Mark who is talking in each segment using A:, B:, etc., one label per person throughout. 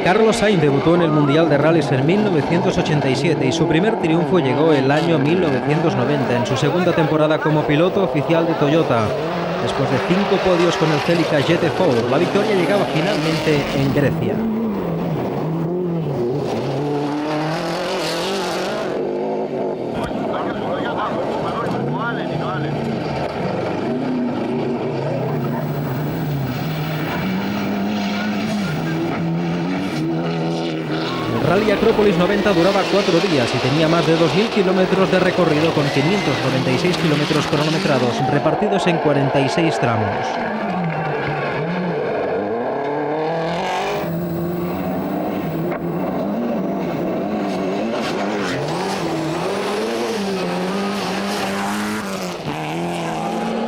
A: Carlos Sainz debutó en el Mundial de Rallys en 1987 y su primer triunfo llegó el año 1990, en su segunda temporada como piloto oficial de Toyota. Después de 5 podios con el Celica GT4, la victoria llegaba finalmente en Grecia. El Rally Acrópolis 90 duraba 4 días y tenía más de 2.000 kilómetros de recorrido con 596 kilómetros cronometrados repartidos en 46 tramos.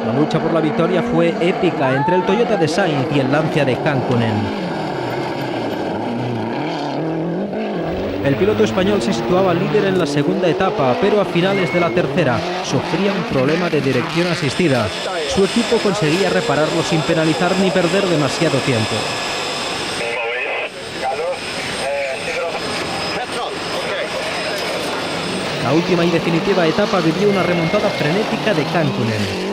A: La lucha por la victoria fue épica entre el Toyota de Sainz y el Lancia de Kankkunen. El piloto español se situaba líder en la segunda etapa, pero a finales de la tercera sufría un problema de dirección asistida. Su equipo conseguía repararlo sin penalizar ni perder demasiado tiempo. La última y definitiva etapa vivió una remontada frenética de Kankkunen.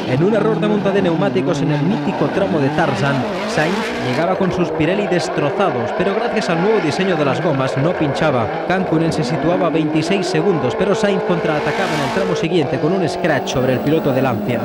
A: En un error de monta de neumáticos en el mítico tramo de Tarzan, Sainz llegaba con sus Pirelli destrozados, pero gracias al nuevo diseño de las gomas no pinchaba. Kankkunen se situaba a 26 segundos, pero Sainz contraatacaba en el tramo siguiente con un scratch sobre el piloto de Lancia.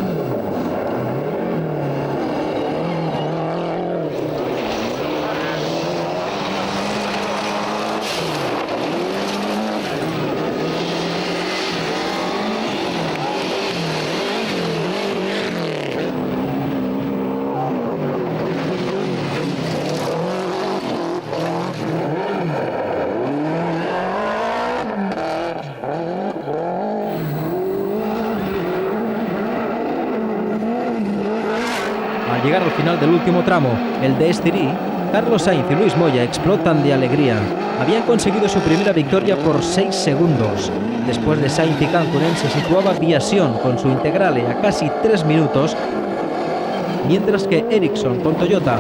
A: Al llegar al final del último tramo, el de Estirí, Carlos Sainz y Luis Moya explotan de alegría. Habían conseguido su primera victoria por 6 segundos. Después de Sainz y Kankkunen se situaba Viasion con su Integrale a casi 3 minutos, mientras que Ericsson con Toyota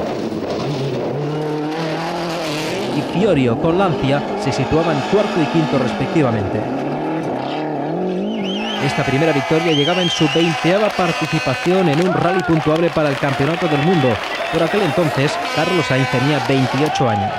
A: y Fiorio con Lancia se situaban cuarto y quinto respectivamente. Esta primera victoria llegaba en su 20ª participación en un rally puntuable para el Campeonato del Mundo. Por aquel entonces, Carlos Sainz tenía 28 años.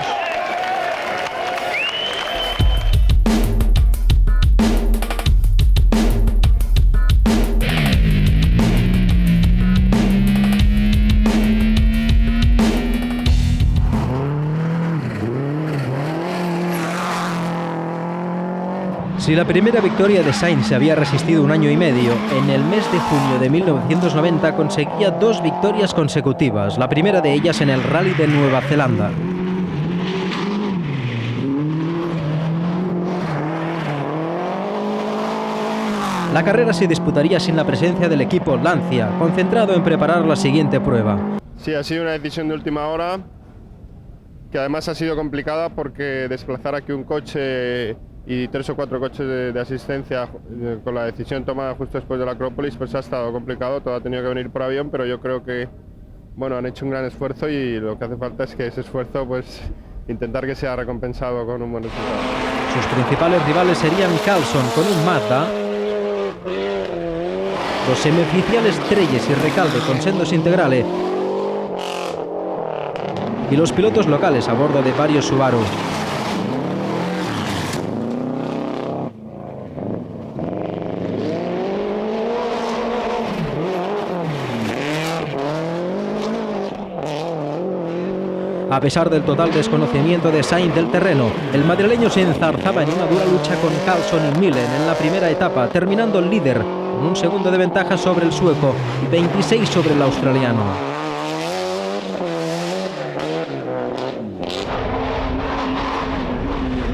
A: Si la primera victoria de Sainz se había resistido un año y medio, en el mes de junio de 1990 conseguía 2 victorias consecutivas, la primera de ellas en el Rally de Nueva Zelanda. La carrera se disputaría sin la presencia del equipo Lancia, concentrado en preparar la siguiente prueba.
B: Sí, ha sido una decisión de última hora, que además ha sido complicada porque desplazar aquí un coche y 3 o 4 coches de asistencia con la decisión tomada justo después de la Acrópolis, pues ha estado complicado. Todo ha tenido que venir por avión, pero yo creo que bueno, han hecho un gran esfuerzo y lo que hace falta es que ese esfuerzo pues intentar que sea recompensado con un buen resultado.
A: Sus principales rivales serían Carlson con un Mazda, los semioficiales Trelles y Recalde con sendos Integrale y los pilotos locales a bordo de varios Subaru. A pesar del total desconocimiento de Sainz del terreno, el madrileño se enzarzaba en una dura lucha con Carlson y Millen en la primera etapa, terminando líder con un segundo de ventaja sobre el sueco y 26 sobre el australiano.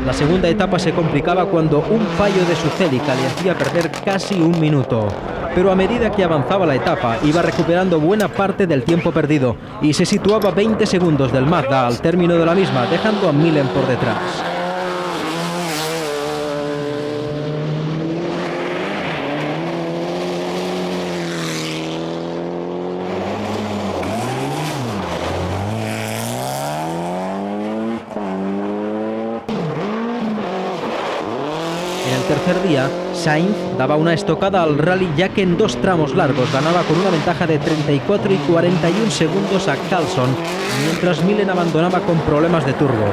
A: La segunda etapa se complicaba cuando un fallo de su Celica le hacía perder casi un minuto. Pero a medida que avanzaba la etapa, iba recuperando buena parte del tiempo perdido y se situaba 20 segundos del Mazda al término de la misma, dejando a Millen por detrás. tercer día, Sainz daba una estocada al rally, ya que en 2 tramos largos ganaba con una ventaja de 34 y 41 segundos a Carlson, mientras Miller abandonaba con problemas de turbo.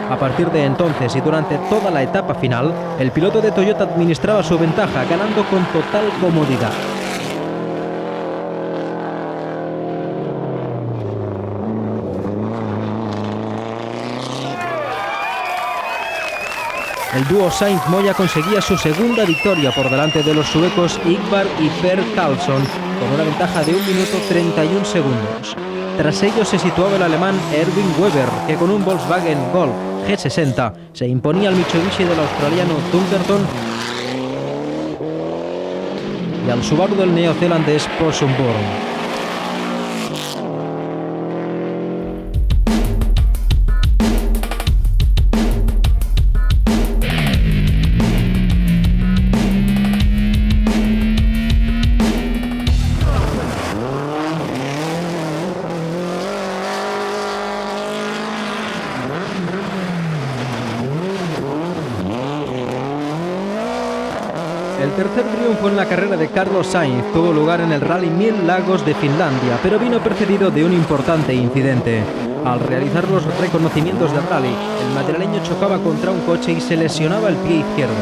A: A partir de entonces y durante toda la etapa final, el piloto de Toyota administraba su ventaja, ganando con total comodidad. El dúo Sainz-Moya conseguía su segunda victoria por delante de los suecos Ingvar y Per Carlson, con una ventaja de 1 minuto 31 segundos. Tras ellos se situaba el alemán Erwin Weber, que con un Volkswagen Golf G60 se imponía al Mitsubishi del australiano Thunderton y al Subaru del neozelandés Posumborn. El tercer triunfo en la carrera de Carlos Sainz tuvo lugar en el Rally 1000 Lagos de Finlandia, pero vino precedido de un importante incidente. Al realizar los reconocimientos del rally, el madrileño chocaba contra un coche y se lesionaba el pie izquierdo.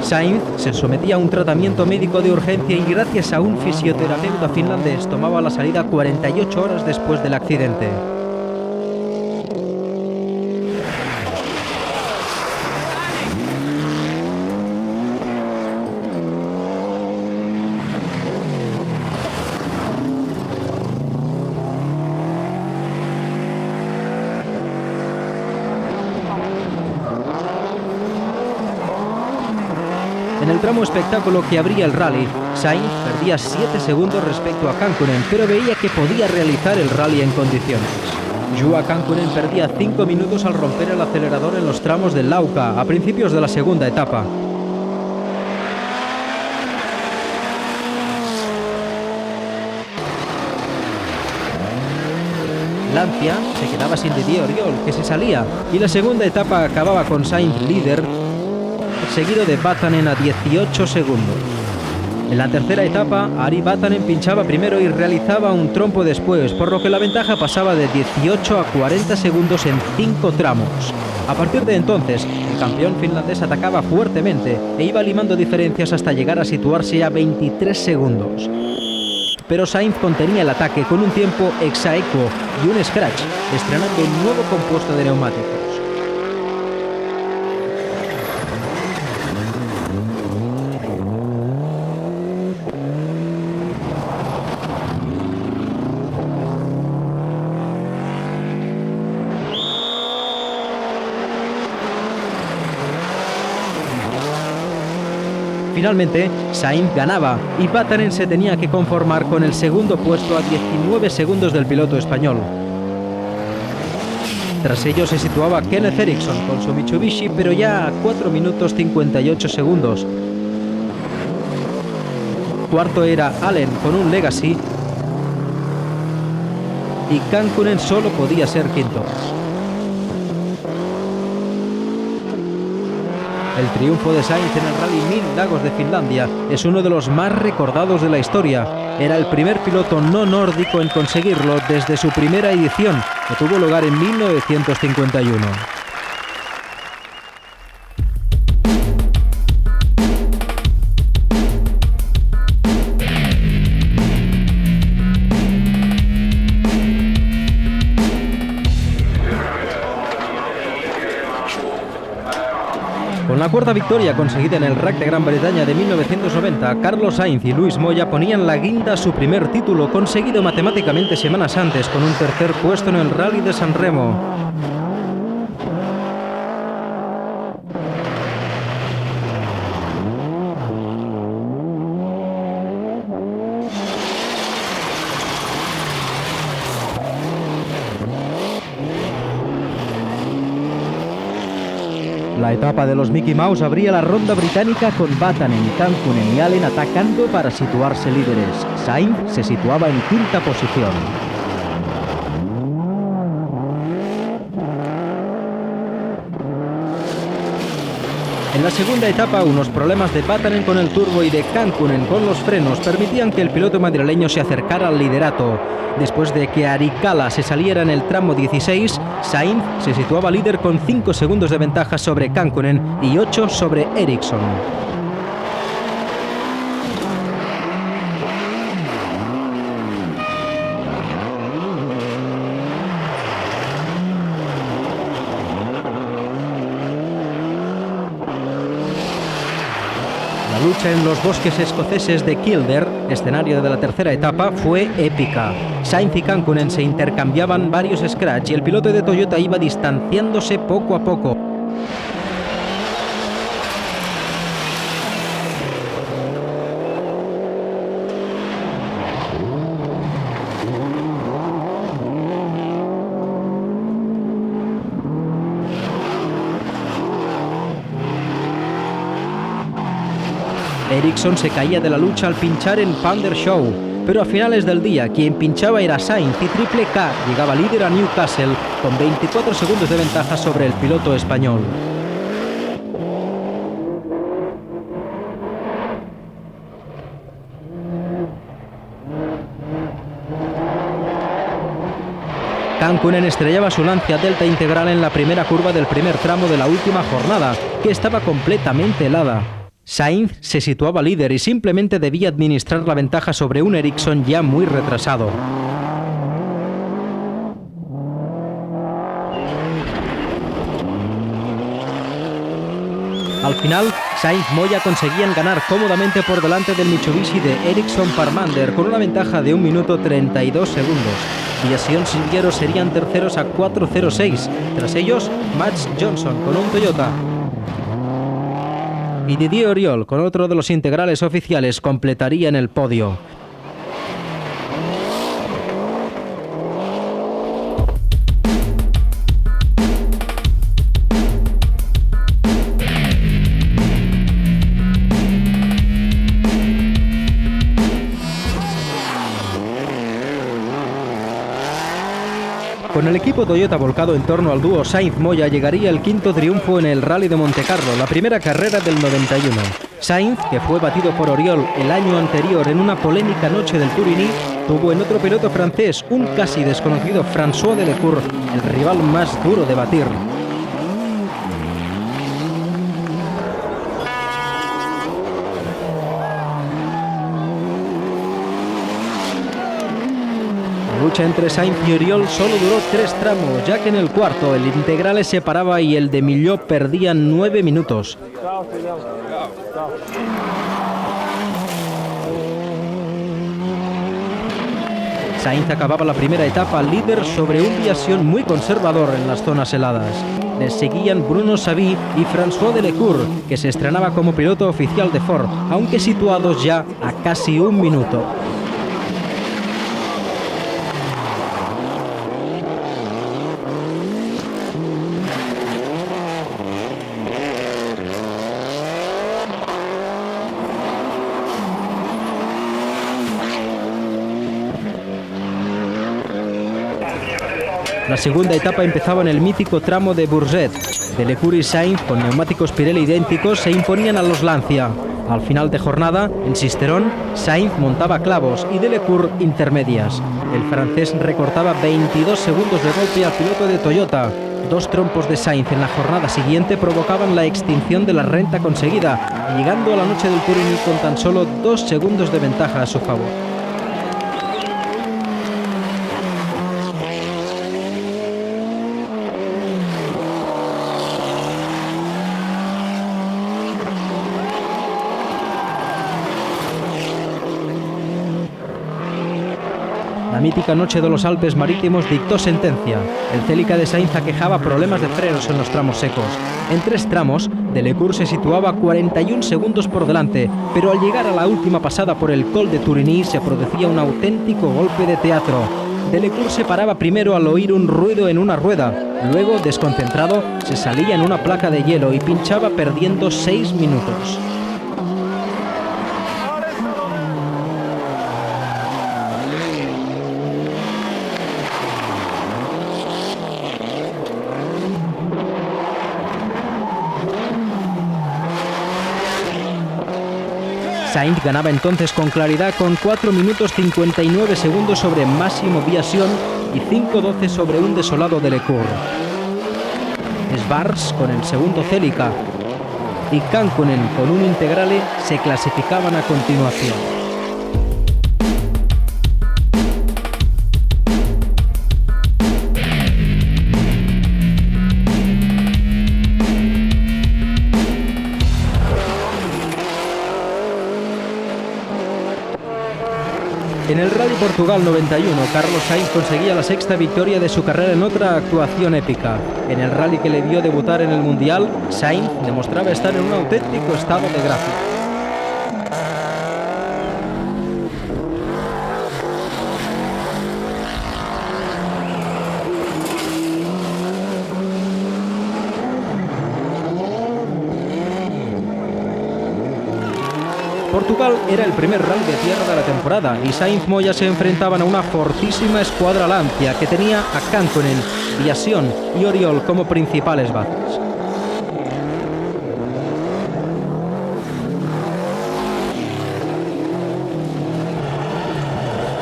A: Sainz se sometía a un tratamiento médico de urgencia y gracias a un fisioterapeuta finlandés tomaba la salida 48 horas después del accidente. En el tramo espectáculo que abría el rally, Sainz perdía 7 segundos respecto a Kankkunen, pero veía que podía realizar el rally en condiciones. Juha Kankkunen perdía 5 minutos al romper el acelerador en los tramos de Lauka a principios de la segunda etapa. Lancia se quedaba sin Didier Oriol, que se salía, y la segunda etapa acababa con Sainz líder, seguido de Vatanen a 18 segundos. En la tercera etapa, Ari Vatanen pinchaba primero y realizaba un trompo después, por lo que la ventaja pasaba de 18 a 40 segundos en 5 tramos. A partir de entonces, el campeón finlandés atacaba fuertemente e iba limando diferencias hasta llegar a situarse a 23 segundos. Pero Sainz contenía el ataque con un tiempo exaequo y un scratch, estrenando un nuevo compuesto de neumáticos. Finalmente, Sainz ganaba y Vatanen se tenía que conformar con el segundo puesto a 19 segundos del piloto español. Tras ello se situaba Kenneth Eriksson con su Mitsubishi, pero ya a 4 minutos 58 segundos. Cuarto era Allen con un Legacy y Kankkunen solo podía ser quinto. El triunfo de Sainz en el Rally 1000 Lagos de Finlandia es uno de los más recordados de la historia. Era el primer piloto no nórdico en conseguirlo desde su primera edición, que tuvo lugar en 1951. Con la cuarta victoria conseguida en el RAC de Gran Bretaña de 1990, Carlos Sainz y Luis Moya ponían la guinda a su primer título, conseguido matemáticamente semanas antes con un tercer puesto en el Rally de San Remo. La etapa de los Mickey Mouse abría la ronda británica con Vatanen, Kankkunen y Allen atacando para situarse líderes. Sainz se situaba en quinta posición. En la segunda etapa, unos problemas de Vatanen con el turbo y de Kankkunen con los frenos permitían que el piloto madrileño se acercara al liderato. Después de que Arikala se saliera en el tramo 16, Sainz se situaba líder con 5 segundos de ventaja sobre Kankkunen y 8 sobre Ericsson. La lucha en los bosques escoceses de Kildare, escenario de la tercera etapa, fue épica. Sainz y Kankkunen se intercambiaban varios scratch y el piloto de Toyota iba distanciándose poco a poco. Ericsson se caía de la lucha al pinchar en Thunder Show, pero a finales del día quien pinchaba era Sainz y Triple K llegaba líder a Newcastle con 24 segundos de ventaja sobre el piloto español. Kankkunen estrellaba su Lancia Delta integral en la primera curva del primer tramo de la última jornada, que estaba completamente helada. Sainz se situaba líder y simplemente debía administrar la ventaja sobre un Ericsson ya muy retrasado. Al final, Sainz y Moya conseguían ganar cómodamente por delante del Mitsubishi de Ericsson Parmander con una ventaja de 1 minuto 32 segundos. Viasion Silguero serían terceros a 4.06, tras ellos Max Johnson con un Toyota. Y Didier Oriol, con otro de los integrales oficiales, completaría en el podio. Con el equipo Toyota volcado en torno al dúo Sainz-Moya llegaría el quinto triunfo en el Rally de Montecarlo, la primera carrera del 91. Sainz, que fue batido por Oriol el año anterior en una polémica noche del Turini, tuvo en otro piloto francés, un casi desconocido François Delecour, el rival más duro de batir. La lucha entre Sainz y Oriol solo duró 3 tramos, ya que en el cuarto el Integrale se paraba y el de Millot perdía 9 minutos. Sainz acababa la primera etapa líder sobre un Viasion muy conservador en las zonas heladas. Les seguían Bruno Savy y François Delecour, que se estrenaba como piloto oficial de Ford, aunque situados ya a casi 1 minuto. La segunda etapa empezaba en el mítico tramo de Bourget. Delecour y Sainz, con neumáticos Pirelli idénticos, se imponían a los Lancia. Al final de jornada, en Sisteron, Sainz montaba clavos y Delecour intermedias. El francés recortaba 22 segundos de golpe al piloto de Toyota. 2 trompos de Sainz en la jornada siguiente provocaban la extinción de la renta conseguida, llegando a la noche del Turini con tan solo 2 segundos de ventaja a su favor. La mítica noche de los Alpes marítimos dictó sentencia. El Celica de Sainz aquejaba problemas de frenos en los tramos secos. En 3 tramos, Delecour se situaba 41 segundos por delante, pero al llegar a la última pasada por el Col de Turigny se producía un auténtico golpe de teatro. Delecour se paraba primero al oír un ruido en una rueda. Luego, desconcentrado, se salía en una placa de hielo y pinchaba perdiendo 6 minutos. Sainz ganaba entonces con claridad con 4 minutos 59 segundos sobre Massimo Biasion y 5:12 sobre un desolado Delecour. Schwarz con el segundo Celica y Kankkunen con un Integrale se clasificaban a continuación. En el Rally Portugal 91, Carlos Sainz conseguía la sexta victoria de su carrera en otra actuación épica. En el rally que le vio debutar en el Mundial, Sainz demostraba estar en un auténtico estado de gracia. Portugal era el primer rally de tierra de la temporada y Sainz Moya se enfrentaban a una fortísima escuadra Lancia que tenía a Kankkunen, Biasion y Oriol como principales bases.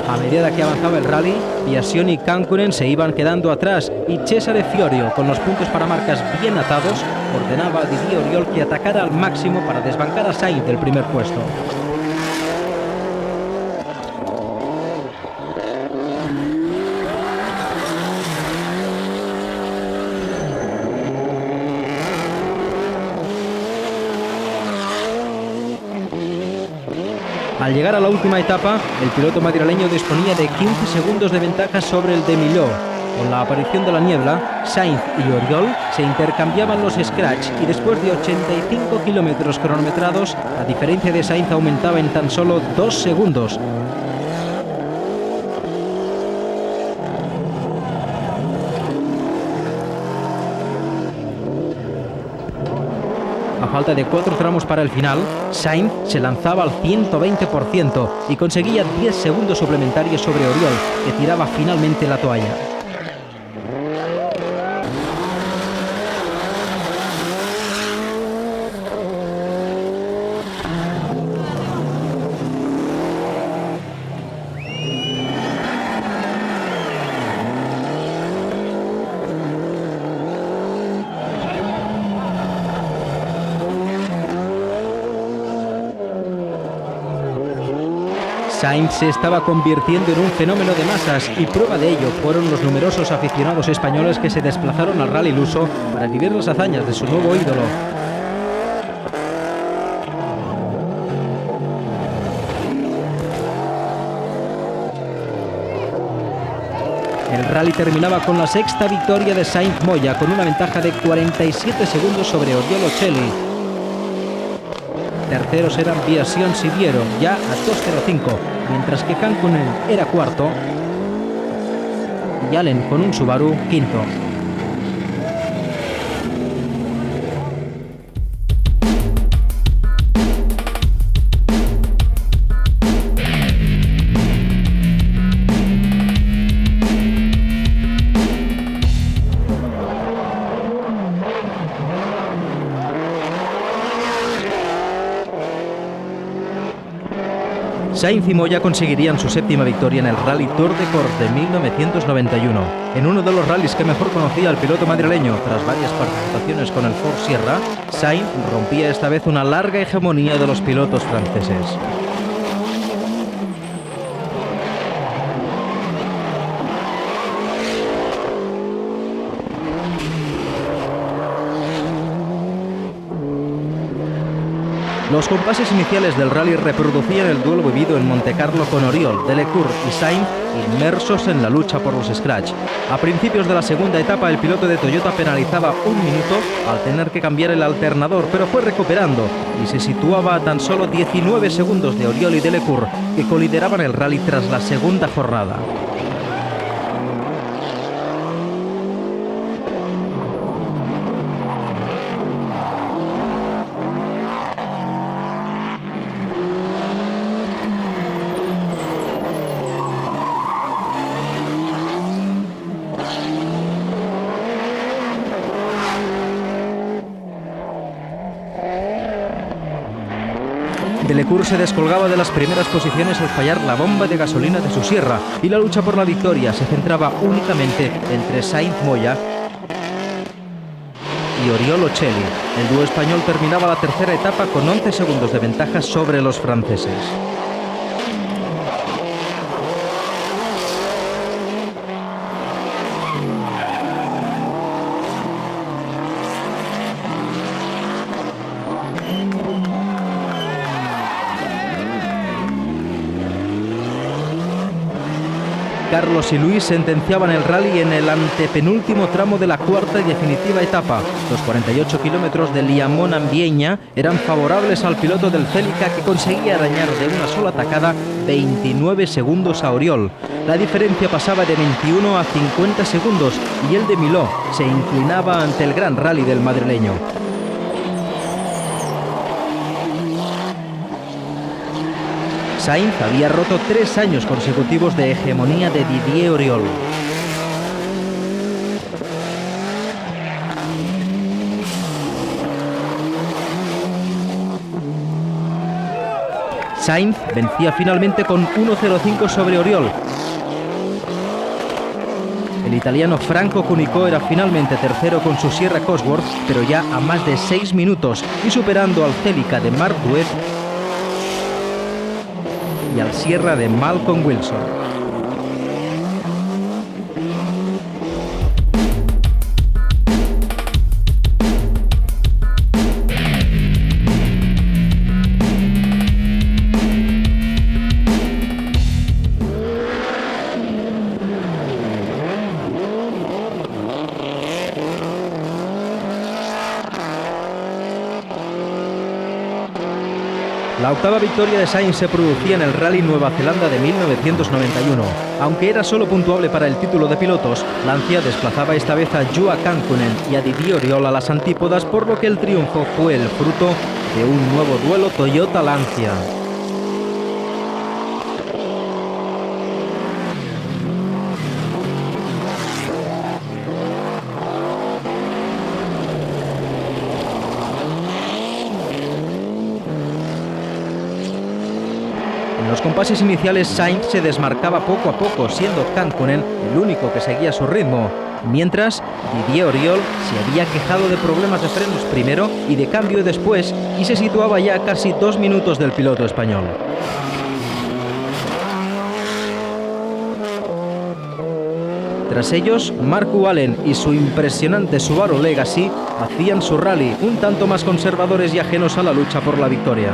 A: A medida que avanzaba el rally, Biasion y Kankkunen se iban quedando atrás y Cesare Fiorio, con los puntos para marcas bien atados, ordenaba a Didier Oriol que atacara al máximo para desbancar a Sainz del primer puesto. Al llegar a la última etapa, el piloto madrileño disponía de 15 segundos de ventaja sobre el de Millau. Con la aparición de la niebla, Sainz y Oriol se intercambiaban los scratch y después de 85 kilómetros cronometrados, la diferencia de Sainz aumentaba en tan solo 2 segundos. A falta de 4 tramos para el final, Sainz se lanzaba al 120% y conseguía 10 segundos suplementarios sobre Oriol, que tiraba finalmente la toalla. Sainz se estaba convirtiendo en un fenómeno de masas y prueba de ello fueron los numerosos aficionados españoles que se desplazaron al rally luso para vivir las hazañas de su nuevo ídolo. El rally terminaba con la sexta victoria de Sainz Moya con una ventaja de 47 segundos sobre Oriol Ocelli. Terceros eran Biasion Siviero, ya a 2:05, mientras que Kankkunen era cuarto y Allen con un Subaru quinto. Sainz y Moya conseguirían su séptima victoria en el Rally Tour de Corse de 1991, en uno de los rallies que mejor conocía al piloto madrileño. Tras varias participaciones con el Ford Sierra, Sainz rompía esta vez una larga hegemonía de los pilotos franceses. Los compases iniciales del rally reproducían el duelo vivido en Montecarlo con Oriol, Delecour y Sainz inmersos en la lucha por los scratch. A principios de la segunda etapa, el piloto de Toyota penalizaba 1 minuto al tener que cambiar el alternador, pero fue recuperando y se situaba a tan solo 19 segundos de Oriol y Delecour, que colideraban el rally tras la segunda jornada. Delecour se descolgaba de las primeras posiciones al fallar la bomba de gasolina de su sierra y la lucha por la victoria se centraba únicamente entre Sainz Moya y Oriol Ocelli. El dúo español terminaba la tercera etapa con 11 segundos de ventaja sobre los franceses. Carlos y Luis sentenciaban el rally en el antepenúltimo tramo de la cuarta y definitiva etapa. Los 48 kilómetros de Liamón-Ambieña eran favorables al piloto del Celica, que conseguía arañar de una sola tacada 29 segundos a Oriol. La diferencia pasaba de 21 a 50 segundos y el de Miló se inclinaba ante el gran rally del madrileño. Sainz había roto 3 años consecutivos de hegemonía de Didier Oriol. Sainz vencía finalmente con 1.05 sobre Oriol. El italiano Franco Cunicò era finalmente tercero con su Sierra Cosworth, pero ya a más de 6 minutos y superando al Celica de Marc Duet y al Sierra de Malcolm Wilson. La octava victoria de Sainz se producía en el Rally Nueva Zelanda de 1991. Aunque era solo puntuable para el título de pilotos, Lancia desplazaba esta vez a Juha Kankkunen y a Didier Oriol a las antípodas, por lo que el triunfo fue el fruto de un nuevo duelo Toyota-Lancia. En los compases iniciales, Sainz se desmarcaba poco a poco, siendo Kankkunen el único que seguía su ritmo, mientras Didier Oriol se había quejado de problemas de frenos primero y de cambio después, y se situaba ya a casi 2 minutos del piloto español. Tras ellos, Marco Allen y su impresionante Subaru Legacy hacían su rally, un tanto más conservadores y ajenos a la lucha por la victoria.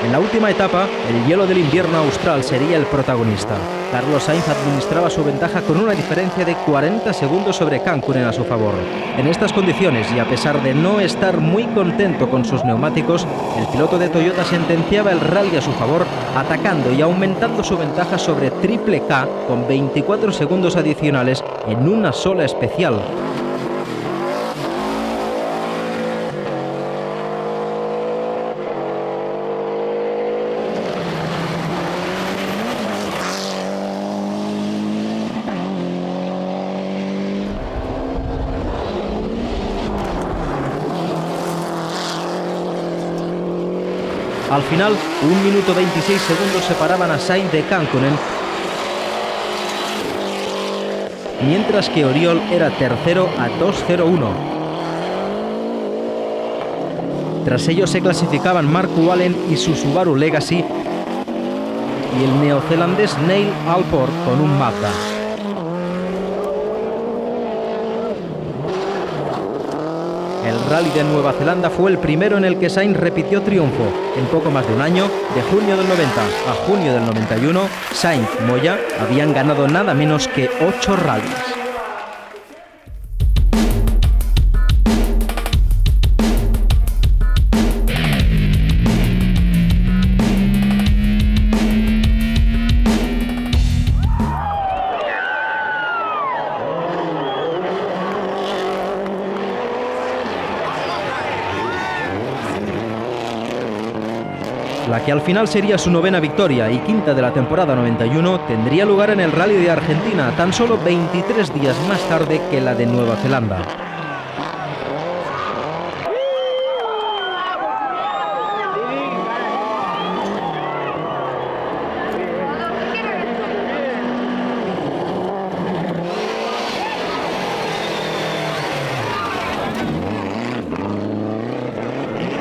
A: En la última etapa, el hielo del invierno austral sería el protagonista. Carlos Sainz administraba su ventaja con una diferencia de 40 segundos sobre Kankkunen a su favor. En estas condiciones, y a pesar de no estar muy contento con sus neumáticos, el piloto de Toyota sentenciaba el rally a su favor, atacando y aumentando su ventaja sobre Triple K con 24 segundos adicionales en una sola especial. Al final, 1 minuto 26 segundos separaban a Sainz de Kankkunen, mientras que Oriol era tercero a 2.01. Tras ello se clasificaban Marco Allen y su Subaru Legacy y el neozelandés Neil Alport con un Mazda. El Rally de Nueva Zelanda fue el primero en el que Sainz repitió triunfo. En poco más de un año, de junio del 90 a junio del 91, Sainz y Moya habían ganado nada menos que 8 rallies. La que al final sería su 9ª victoria y 5ª de la temporada 91 tendría lugar en el Rally de Argentina, tan solo 23 días más tarde que la de Nueva Zelanda.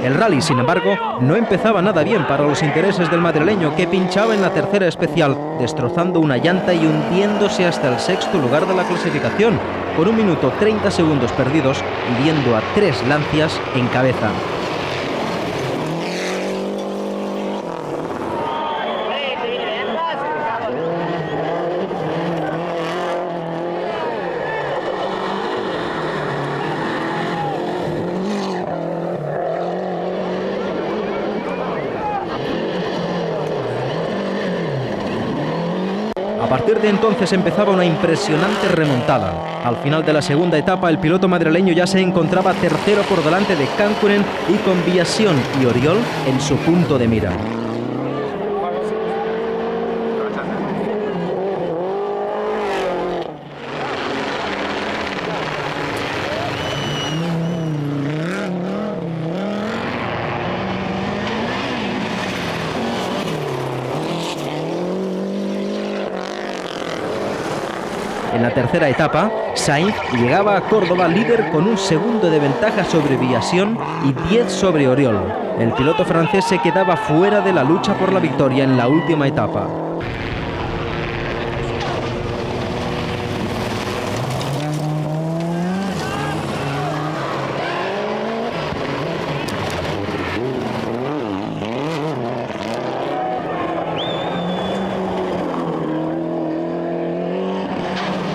A: El rally, sin embargo, no empezaba nada bien para los intereses del madrileño, que pinchaba en la tercera especial, destrozando una llanta y hundiéndose hasta el 6º lugar de la clasificación, con 1 minuto 30 segundos perdidos y viendo a 3 Lancias en cabeza. A partir de entonces empezaba una impresionante remontada. Al final de la segunda etapa, el piloto madrileño ya se encontraba tercero por delante de Kankkunen y con Viasion y Oriol en su punto de mira. En la tercera etapa, Sainz llegaba a Córdoba líder con 1 segundo de ventaja sobre Viasion y 10 sobre Oriol. El piloto francés se quedaba fuera de la lucha por la victoria en la última etapa.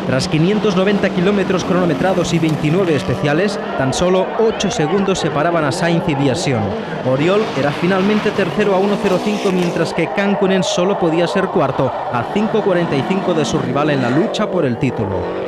A: Tras 590 kilómetros cronometrados y 29 especiales, tan solo 8 segundos separaban a Sainz y Viasion. Oriol era finalmente tercero a 1.05, mientras que Kankkunen solo podía ser cuarto a 5.45 de su rival en la lucha por el título.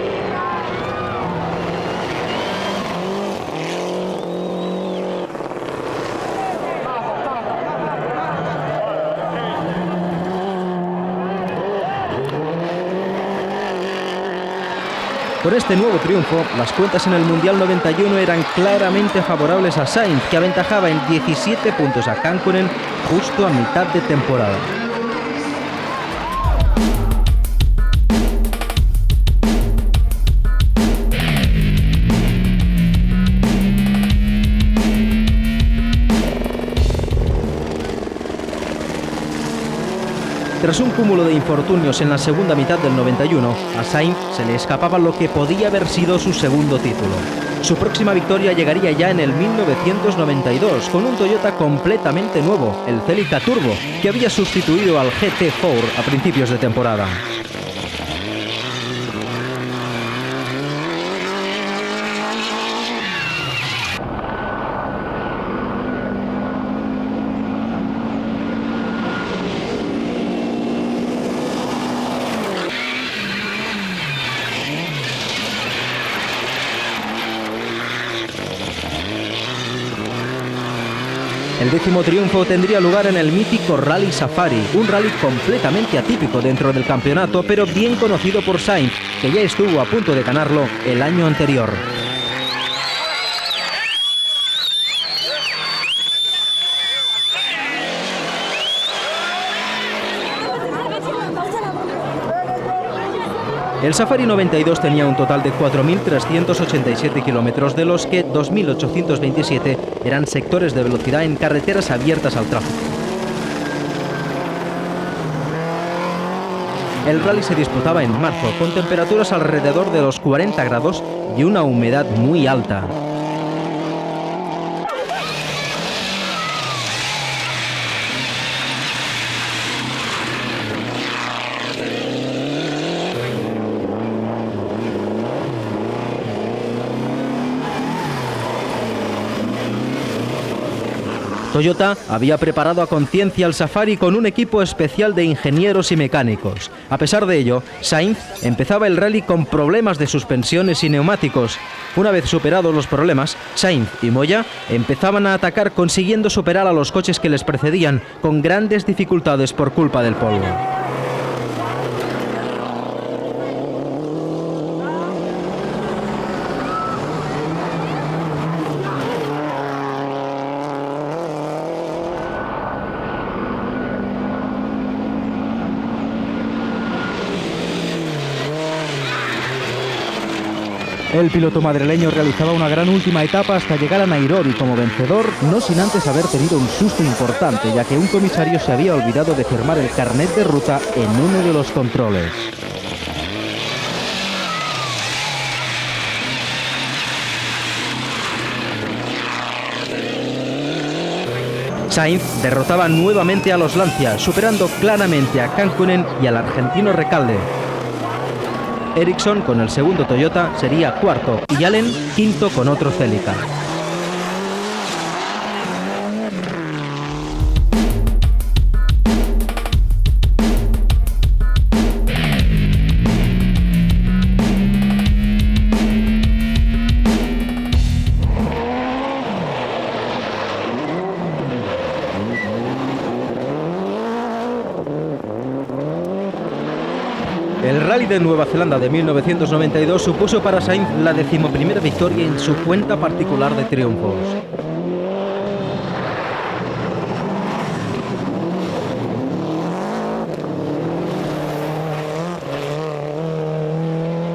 A: Con este nuevo triunfo, las cuentas en el Mundial 91 eran claramente favorables a Sainz, que aventajaba en 17 puntos a Kankkunen justo a mitad de temporada. Tras un cúmulo de infortunios en la segunda mitad del 91, a Sainz se le escapaba lo que podía haber sido su segundo título. Su próxima victoria llegaría ya en el 1992, con un Toyota completamente nuevo, el Celica Turbo, que había sustituido al GT4 a principios de temporada. El 10º triunfo tendría lugar en el mítico Rally Safari, un rally completamente atípico dentro del campeonato, pero bien conocido por Sainz, que ya estuvo a punto de ganarlo el año anterior. El Safari 92 tenía un total de 4.387 kilómetros, de los que 2.827 eran sectores de velocidad en carreteras abiertas al tráfico. El rally se disputaba en marzo, con temperaturas alrededor de los 40 grados y una humedad muy alta. Toyota había preparado a conciencia el Safari con un equipo especial de ingenieros y mecánicos. A pesar de ello, Sainz empezaba el rally con problemas de suspensiones y neumáticos. Una vez superados los problemas, Sainz y Moya empezaban a atacar consiguiendo superar a los coches que les precedían, con grandes dificultades por culpa del polvo.
C: El piloto madrileño realizaba una gran última etapa hasta llegar a Nairobi como vencedor, no sin antes haber tenido un susto importante, ya que un comisario se había olvidado de firmar el carnet de ruta en uno de los controles.
A: Sainz derrotaba nuevamente a los Lancia, superando claramente a Kankkunen y al argentino Recalde. Ericsson, con el segundo Toyota, sería cuarto y Allen quinto con otro Celica. El Rally de Nueva Zelanda de 1992 supuso para Sainz la 11ª victoria en su cuenta particular de triunfos.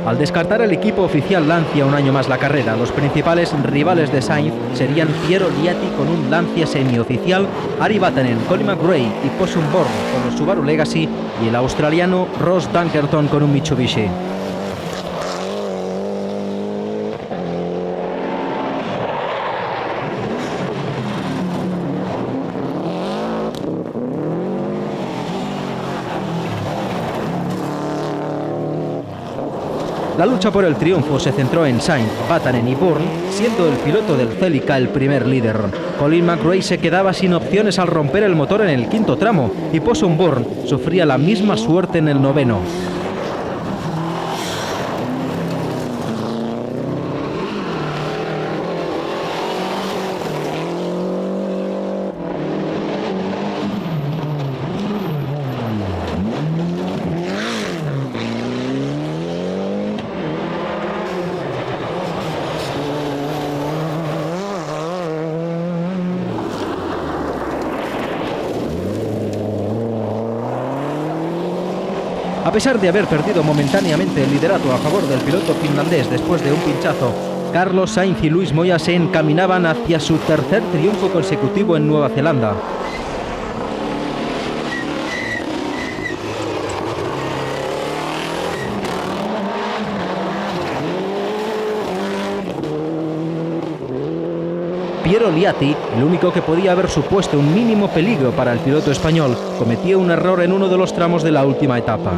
A: Al descartar el equipo oficial Lancia un año más la carrera, los principales rivales de Sainz serían Piero Liatti con un Lancia semioficial, Ari Vatanen, Colin McRae y Possum Bourne con los Subaru Legacy y el australiano Ross Dunkerton con un Mitsubishi. La lucha por el triunfo se centró en Sainz, Vatanen y Bourne, siendo el piloto del Celica el primer líder. Colin McRae se quedaba sin opciones al romper el motor en el quinto tramo y Possum Bourne sufría la misma suerte en el noveno. A pesar de haber perdido momentáneamente el liderato a favor del piloto finlandés después de un pinchazo, Carlos Sainz y Luis Moya se encaminaban hacia su tercer triunfo consecutivo en Nueva Zelanda. Piero Liatti, el único que podía haber supuesto un mínimo peligro para el piloto español, cometió un error en uno de los tramos de la última etapa.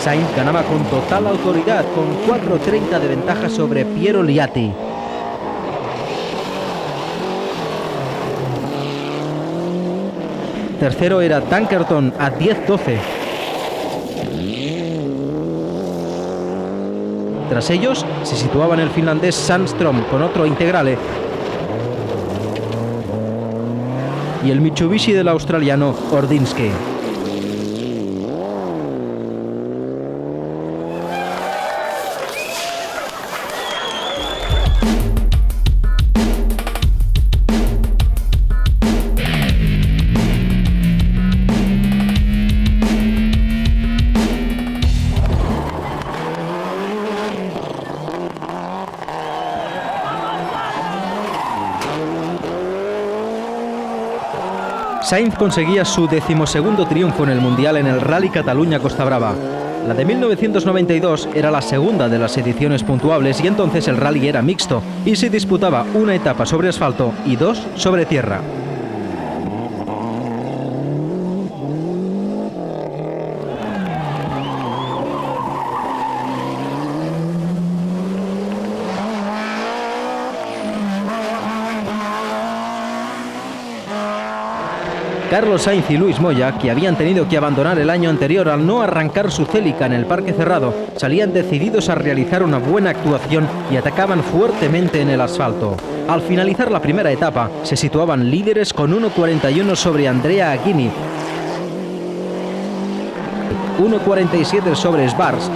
A: Sainz ganaba con total autoridad, con 4:30 de ventaja sobre Piero Liatti. Tercero era Dunkerton a 10:12. Tras ellos se situaban el finlandés Sandström con otro Integrale y el Mitsubishi del australiano Ordinski. Sainz conseguía su 12º triunfo en el Mundial en el Rally Cataluña-Costa Brava. La de 1992 era la segunda de las ediciones puntuables y entonces el rally era mixto y se disputaba una etapa sobre asfalto y dos sobre tierra. Carlos Sainz y Luis Moya, que habían tenido que abandonar el año anterior al no arrancar su Celica en el parque cerrado, salían decididos a realizar una buena actuación y atacaban fuertemente en el asfalto. Al finalizar la primera etapa, se situaban líderes con 1.41 sobre Andrea Aghini, 1.47 sobre Sbars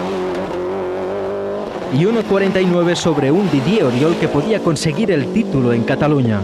A: y 1.49 sobre un Didier Oriol que podía conseguir el título en Cataluña.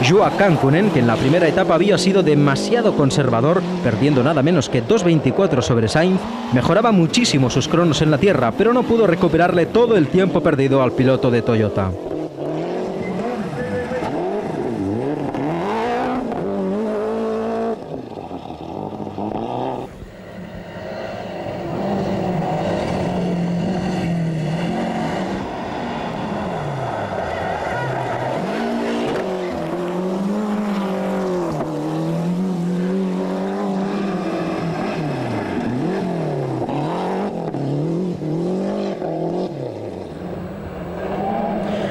A: Juha Kankkunen, que en la primera etapa había sido demasiado conservador, perdiendo nada menos que 2.24 sobre Sainz, mejoraba muchísimo sus cronos en la tierra, pero no pudo recuperarle todo el tiempo perdido al piloto de Toyota.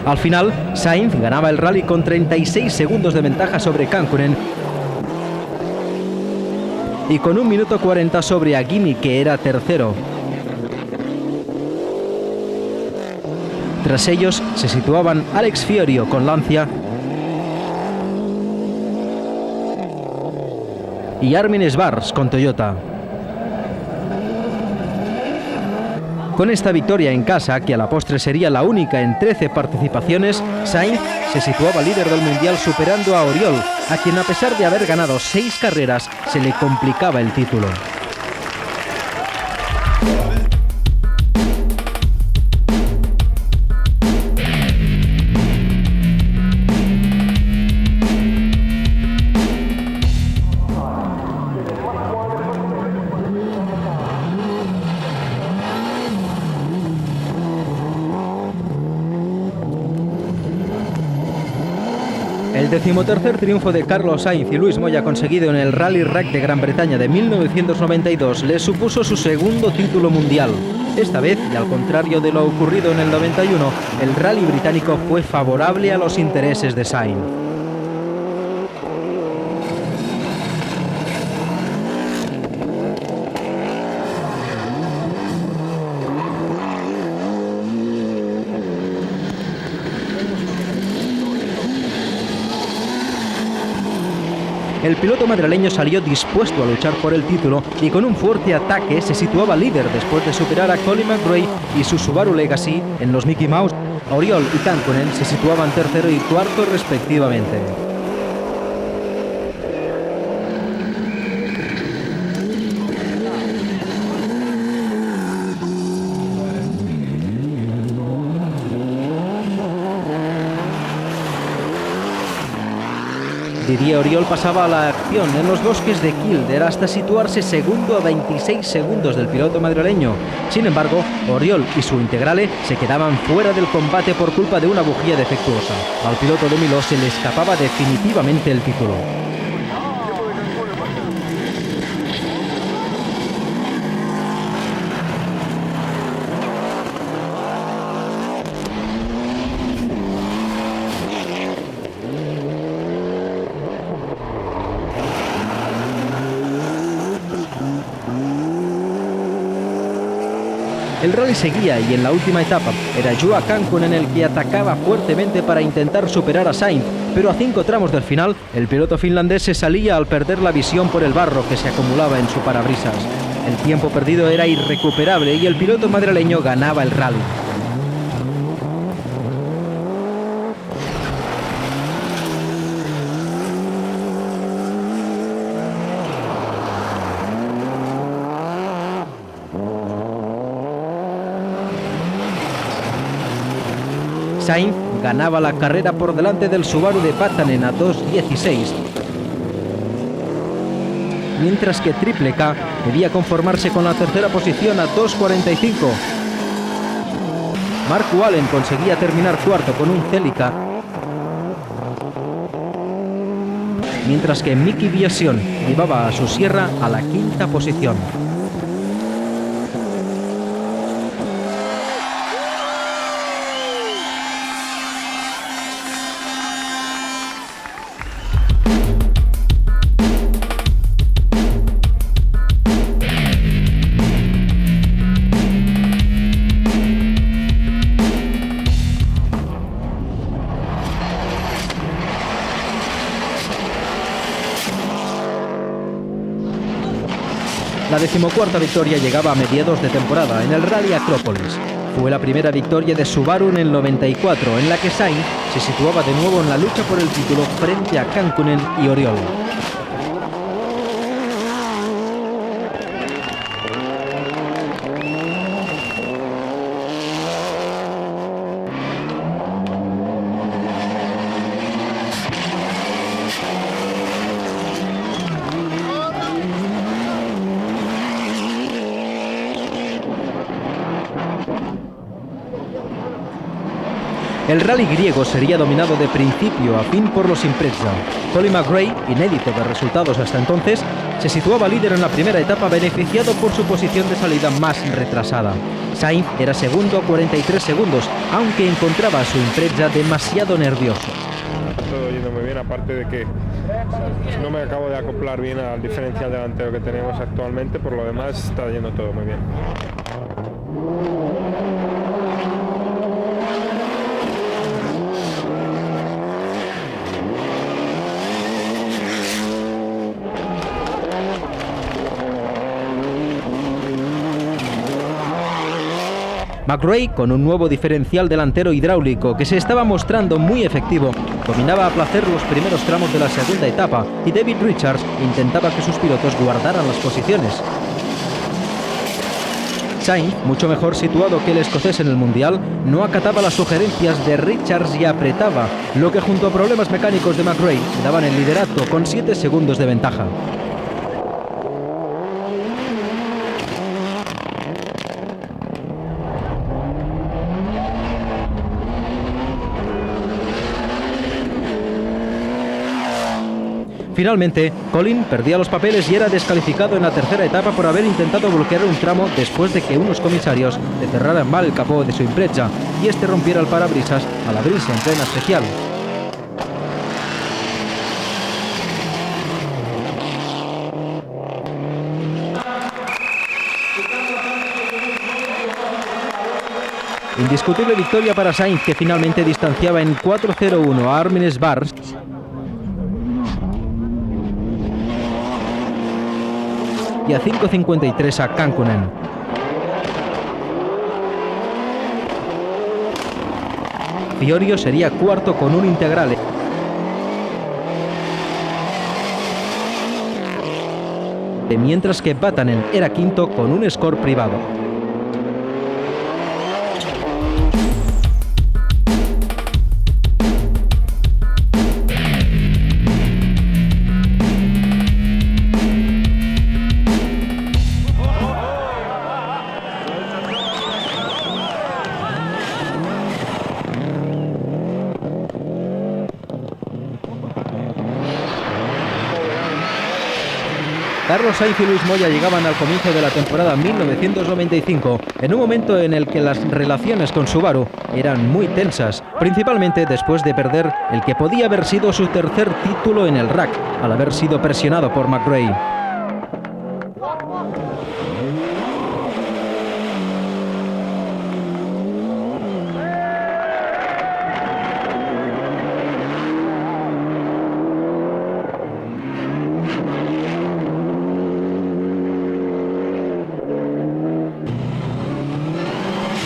A: Al final, Sainz ganaba el rally con 36 segundos de ventaja sobre Kankkunen y con 1 minuto 40 sobre Aghini, que era tercero. Tras ellos se situaban Alex Fiorio con Lancia y Armin Sbars con Toyota. Con esta victoria en casa, que a la postre sería la única en 13 participaciones, Sainz se situaba líder del Mundial superando a Oriol, a quien a pesar de haber ganado 6 carreras, se le complicaba el título. El 13º triunfo de Carlos Sainz y Luis Moya conseguido en el Rally Rack de Gran Bretaña de 1992 le supuso su segundo título mundial. Esta vez, y al contrario de lo ocurrido en el 91, el Rally británico fue favorable a los intereses de Sainz. El piloto madrileño salió dispuesto a luchar por el título y con un fuerte ataque se situaba líder después de superar a Colin McRae y su Subaru Legacy en los Mickey Mouse. Oriol y Kankkunen se situaban tercero y cuarto respectivamente. Didier Oriol pasaba a la acción en los bosques de Kilder hasta situarse segundo a 26 segundos del piloto madrileño. Sin embargo, Oriol y su Integrale se quedaban fuera del combate por culpa de una bujía defectuosa. Al piloto de Miló se le escapaba definitivamente el título. El rally seguía y en la última etapa era Juha Kankkunen el que atacaba fuertemente para intentar superar a Sainz, pero a 5 tramos del final el piloto finlandés se salía al perder la visión por el barro que se acumulaba en su parabrisas. El tiempo perdido era irrecuperable y el piloto madrileño ganaba el rally. Sainz ganaba la carrera por delante del Subaru de Vatanen a 2.16. mientras que Triple K debía conformarse con la tercera posición a 2:45. Mark Wallin conseguía terminar cuarto con un Celica, mientras que Mickey Biasion llevaba a su Sierra a la quinta posición. La 14ª victoria llegaba a mediados de temporada en el Rally Acrópolis. Fue la primera victoria de Subaru en el 94, en la que Sainz se situaba de nuevo en la lucha por el título frente a Kankkunen y Oriol. El rally griego sería dominado de principio a fin por los Impreza. Colin McRae, inédito de resultados hasta entonces, se situaba líder en la primera etapa, beneficiado por su posición de salida más retrasada. Sainz era segundo a 43 segundos, aunque encontraba a su Impreza demasiado nervioso.
B: Todo yendo muy bien, aparte de que no me acabo de acoplar bien al diferencial delantero que tenemos actualmente, por lo demás está yendo todo muy bien.
A: McRae, con un nuevo diferencial delantero hidráulico que se estaba mostrando muy efectivo, dominaba a placer los primeros tramos de la segunda etapa, y David Richards intentaba que sus pilotos guardaran las posiciones. Sainz, mucho mejor situado que el escocés en el Mundial, no acataba las sugerencias de Richards y apretaba, lo que junto a problemas mecánicos de McRae le daban el liderato con 7 segundos de ventaja. Finalmente, Colin perdía los papeles y era descalificado en la tercera etapa por haber intentado bloquear un tramo después de que unos comisarios le cerraran mal el capó de su Impreza y este rompiera el parabrisas al abrirse en plena especial. Indiscutible victoria para Sainz, que finalmente distanciaba en 4:01 a Armin Sbarz y a 5:53 a Kankkunen. Fiorio sería cuarto con un Integrale, mientras que Vatanen era quinto con un score privado. Carlos Sainz y Luis Moya llegaban al comienzo de la temporada 1995, en un momento en el que las relaciones con Subaru eran muy tensas, principalmente después de perder el que podía haber sido su tercer título en el RAC, al haber sido presionado por McRae.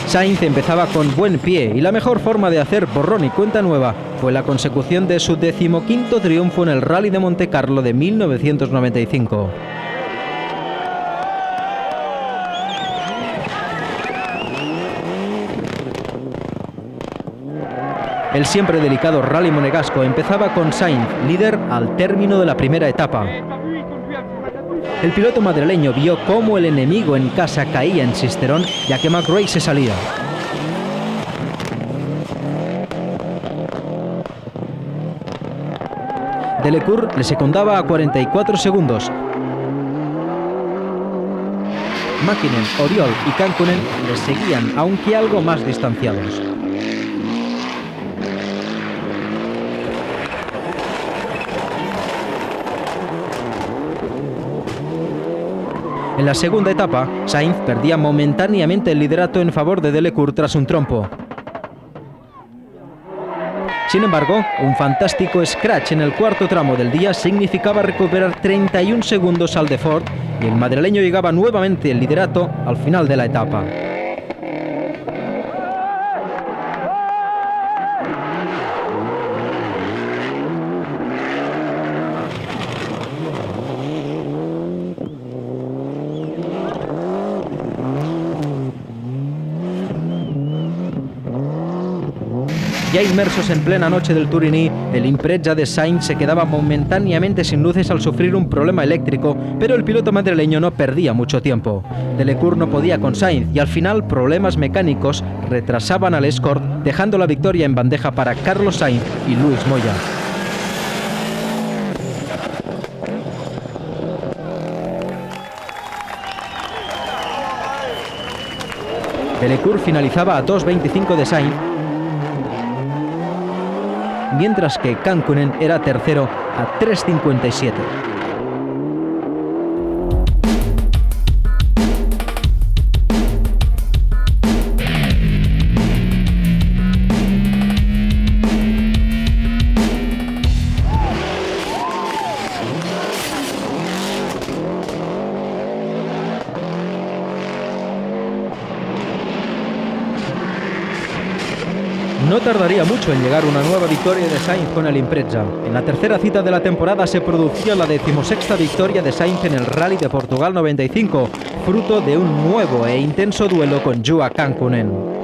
A: Sainz empezaba con buen pie y la mejor forma de hacer borrón y cuenta nueva fue la consecución de su 15º triunfo en el Rally de Monte Carlo de 1995. El siempre delicado Rally Monegasco empezaba con Sainz líder al término de la primera etapa. El piloto madrileño vio cómo el enemigo en casa caía en Sisterón, ya que McRae se salía. Delecourt le secundaba a 44 segundos. Mäkinen, Oriol y Kankkunen le seguían, aunque algo más distanciados. En la segunda etapa, Sainz perdía momentáneamente el liderato en favor de Delecourt tras un trompo. Sin embargo, un fantástico scratch en el cuarto tramo del día significaba recuperar 31 segundos al de Ford y el madrileño llegaba nuevamente el liderato al final de la etapa. Ya inmersos en plena noche del Turini, el Impreza de Sainz se quedaba momentáneamente sin luces al sufrir un problema eléctrico, pero el piloto madrileño no perdía mucho tiempo. Delecourt no podía con Sainz y al final problemas mecánicos retrasaban al Escort, dejando la victoria en bandeja para Carlos Sainz y Luis Moya. Delecourt finalizaba a 2.25 de Sainz, mientras que Kankkunen era tercero a 3.57. No tardaría mucho en llegar una nueva victoria de Sainz con el Impreza. En la tercera cita de la temporada se producía la 16ª victoria de Sainz en el Rally de Portugal 95, fruto de un nuevo e intenso duelo con Juha Kankkunen.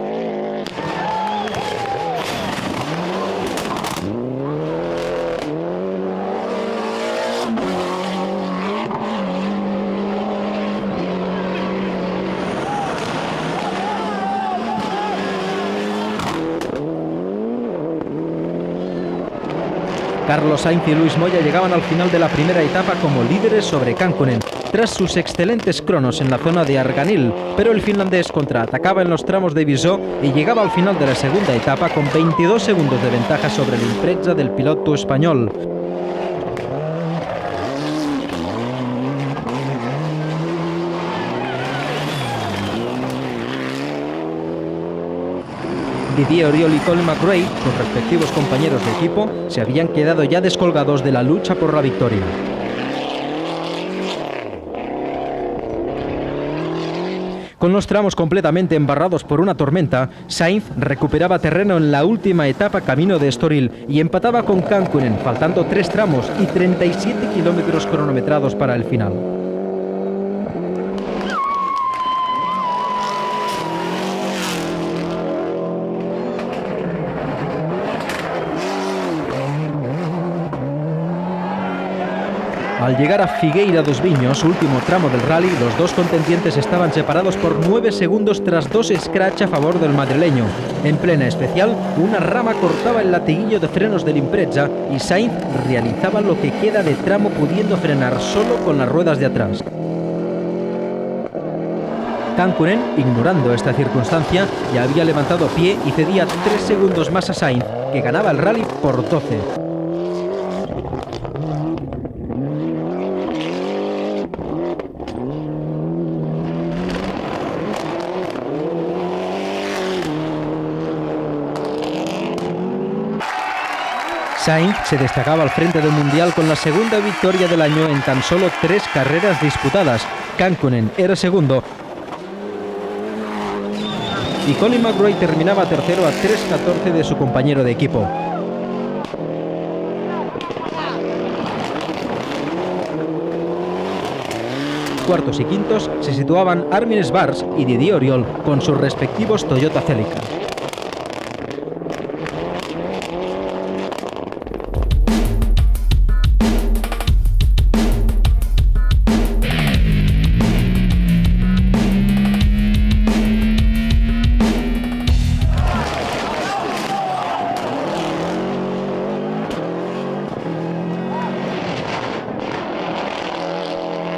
A: Carlos Sainz y Luis Moya llegaban al final de la primera etapa como líderes sobre Kankkunen, tras sus excelentes cronos en la zona de Arganil, pero el finlandés contraatacaba en los tramos de Visó y llegaba al final de la segunda etapa con 22 segundos de ventaja sobre el Impreza del piloto español. Didier Oriol y Colin McRae, sus respectivos compañeros de equipo, se habían quedado ya descolgados de la lucha por la victoria. Con los tramos completamente embarrados por una tormenta, Sainz recuperaba terreno en la última etapa camino de Estoril y empataba con Kankkunen, faltando 3 tramos y 37 kilómetros cronometrados para el final. Al llegar a Figueira dos Viños, último tramo del rally, los dos contendientes estaban separados por 9 segundos tras 2 scratch a favor del madrileño. En plena especial, una rama cortaba el latiguillo de frenos del Impreza y Sainz realizaba lo que queda de tramo pudiendo frenar solo con las ruedas de atrás. Kankkunen, ignorando esta circunstancia, ya había levantado pie y cedía 3 segundos más a Sainz, que ganaba el rally por 12. Sainz se destacaba al frente del Mundial con la segunda victoria del año en tan solo 3 carreras disputadas. Kankkunen era segundo y Colin McRae terminaba tercero a 3.14 de su compañero de equipo. Cuartos y quintos se situaban Armin Sbarz y Didier Oriol con sus respectivos Toyota Celica.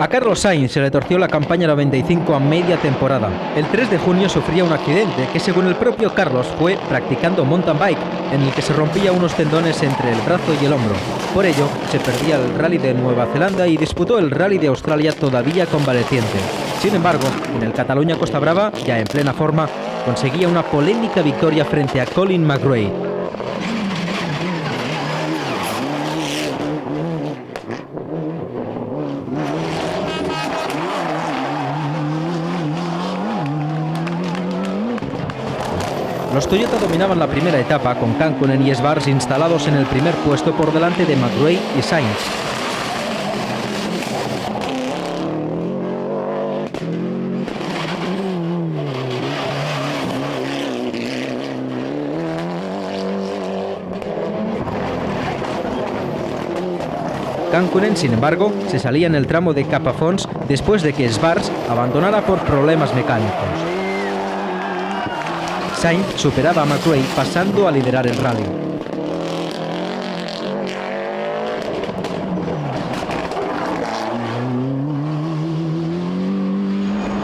A: A Carlos Sainz se le torció la campaña 95 a media temporada. El 3 de junio sufría un accidente que, según el propio Carlos, fue practicando mountain bike, en el que se rompía unos tendones entre el brazo y el hombro. Por ello, se perdía el Rally de Nueva Zelanda y disputó el Rally de Australia todavía convaleciente. Sin embargo, en el Cataluña Costa Brava, ya en plena forma, conseguía una polémica victoria frente a Colin McRae. Los Toyota dominaban la primera etapa con Kankkunen y Schwarz instalados en el primer puesto por delante de McRae y Sainz. Kankkunen, sin embargo, se salía en el tramo de Capafonts después de que Schwarz abandonara por problemas mecánicos. Sainz superaba a McRae pasando a liderar el rally.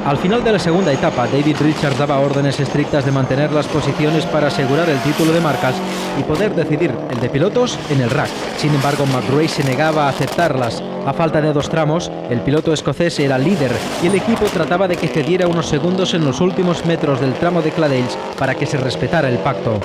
A: Al final de la segunda etapa, David Richards daba órdenes estrictas de mantener las posiciones para asegurar el título de marcas y poder decidir el de pilotos en el rack. Sin embargo, McRae se negaba a aceptarlas. A falta de 2 tramos, el piloto escocés era líder y el equipo trataba de que cediera unos segundos en los últimos metros del tramo de Cladales para que se respetara el pacto.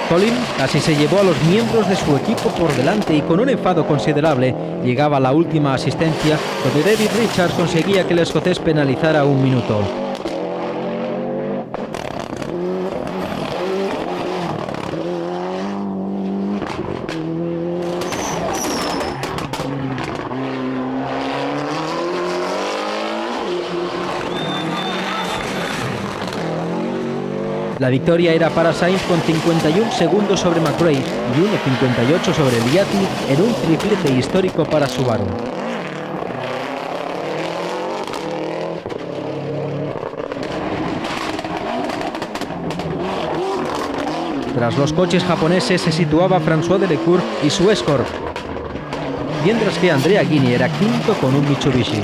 A: Colin casi se llevó a los miembros de su equipo por delante y con un enfado considerable llegaba a la última asistencia, donde David Richards conseguía que el escocés penalizara 1 minuto. La victoria era para Sainz con 51 segundos sobre McRae y 1,58 sobre Liatti en un triplete histórico para Subaru. Tras los coches japoneses se situaba François Delecourt y su Escort, mientras que Andrea Ghini era quinto con un Mitsubishi.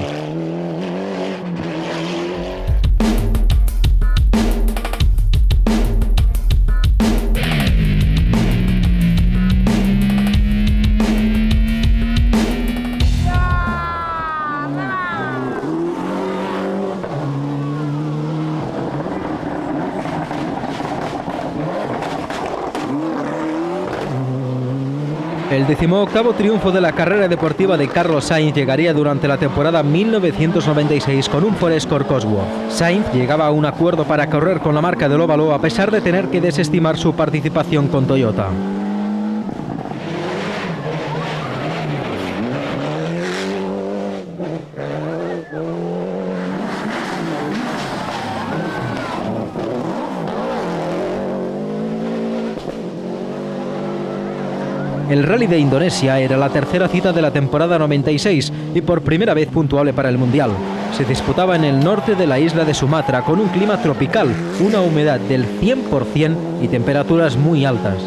A: El 18º triunfo de la carrera deportiva de Carlos Sainz llegaría durante la temporada 1996 con un Ford Escort Cosworth. Sainz llegaba a un acuerdo para correr con la marca del óvalo a pesar de tener que desestimar su participación con Toyota. El Rally de Indonesia era la tercera cita de la temporada 96 y por primera vez puntuable para el Mundial. Se disputaba en el norte de la isla de Sumatra con un clima tropical, una humedad del 100% y temperaturas muy altas.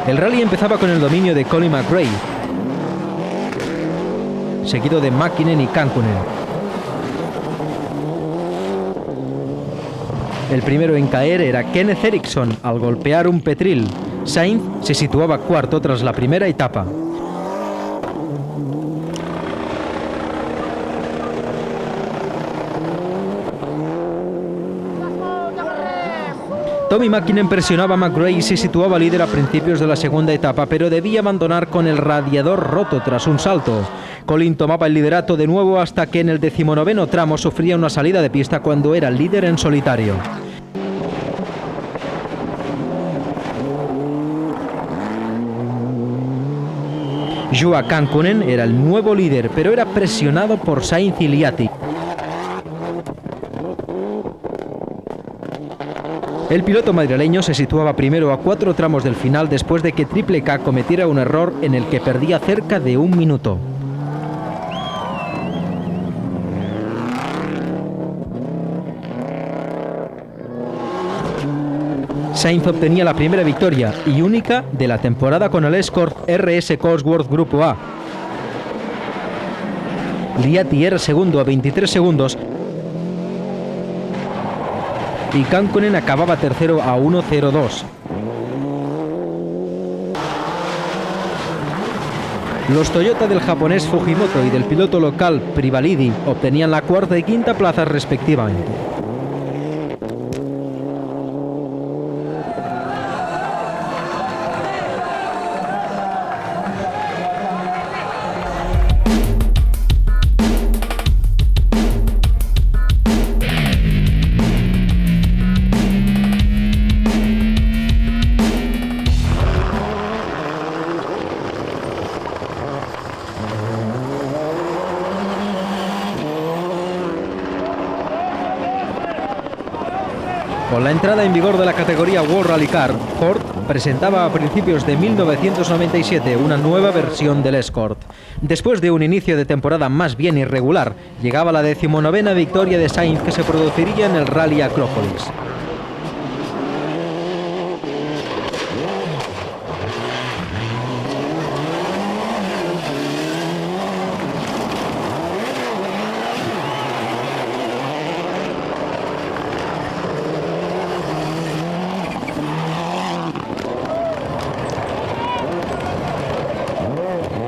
A: El rally empezaba con el dominio de Colin McRae, seguido de Mäkinen y Kankkunen. El primero en caer era Kenneth Eriksson al golpear un petril. Sainz se situaba cuarto tras la primera etapa. Tommy Mäkinen presionaba a McRae y se situaba líder a principios de la segunda etapa, pero debía abandonar con el radiador roto tras un salto. Colin tomaba el liderato de nuevo hasta que en el 19º tramo sufría una salida de pista cuando era líder en solitario. Juha Kankkunen era el nuevo líder, pero era presionado por Sainz y Liati. El piloto madrileño se situaba primero a 4 tramos del final después de que Triple K cometiera un error en el que perdía cerca de 1 minuto. Sainz obtenía la primera victoria y única de la temporada con el Escort RS Cosworth Grupo A. Liati era segundo a 23 segundos y Kankkunen acababa tercero a 1:02. Los Toyota del japonés Fujimoto y del piloto local Privalidi obtenían la cuarta y quinta plazas respectivamente. Con la entrada en vigor de la categoría World Rally Car, Ford presentaba a principios de 1997 una nueva versión del Escort. Después de un inicio de temporada más bien irregular, llegaba la 19ª victoria de Sainz que se produciría en el Rally Acrópolis.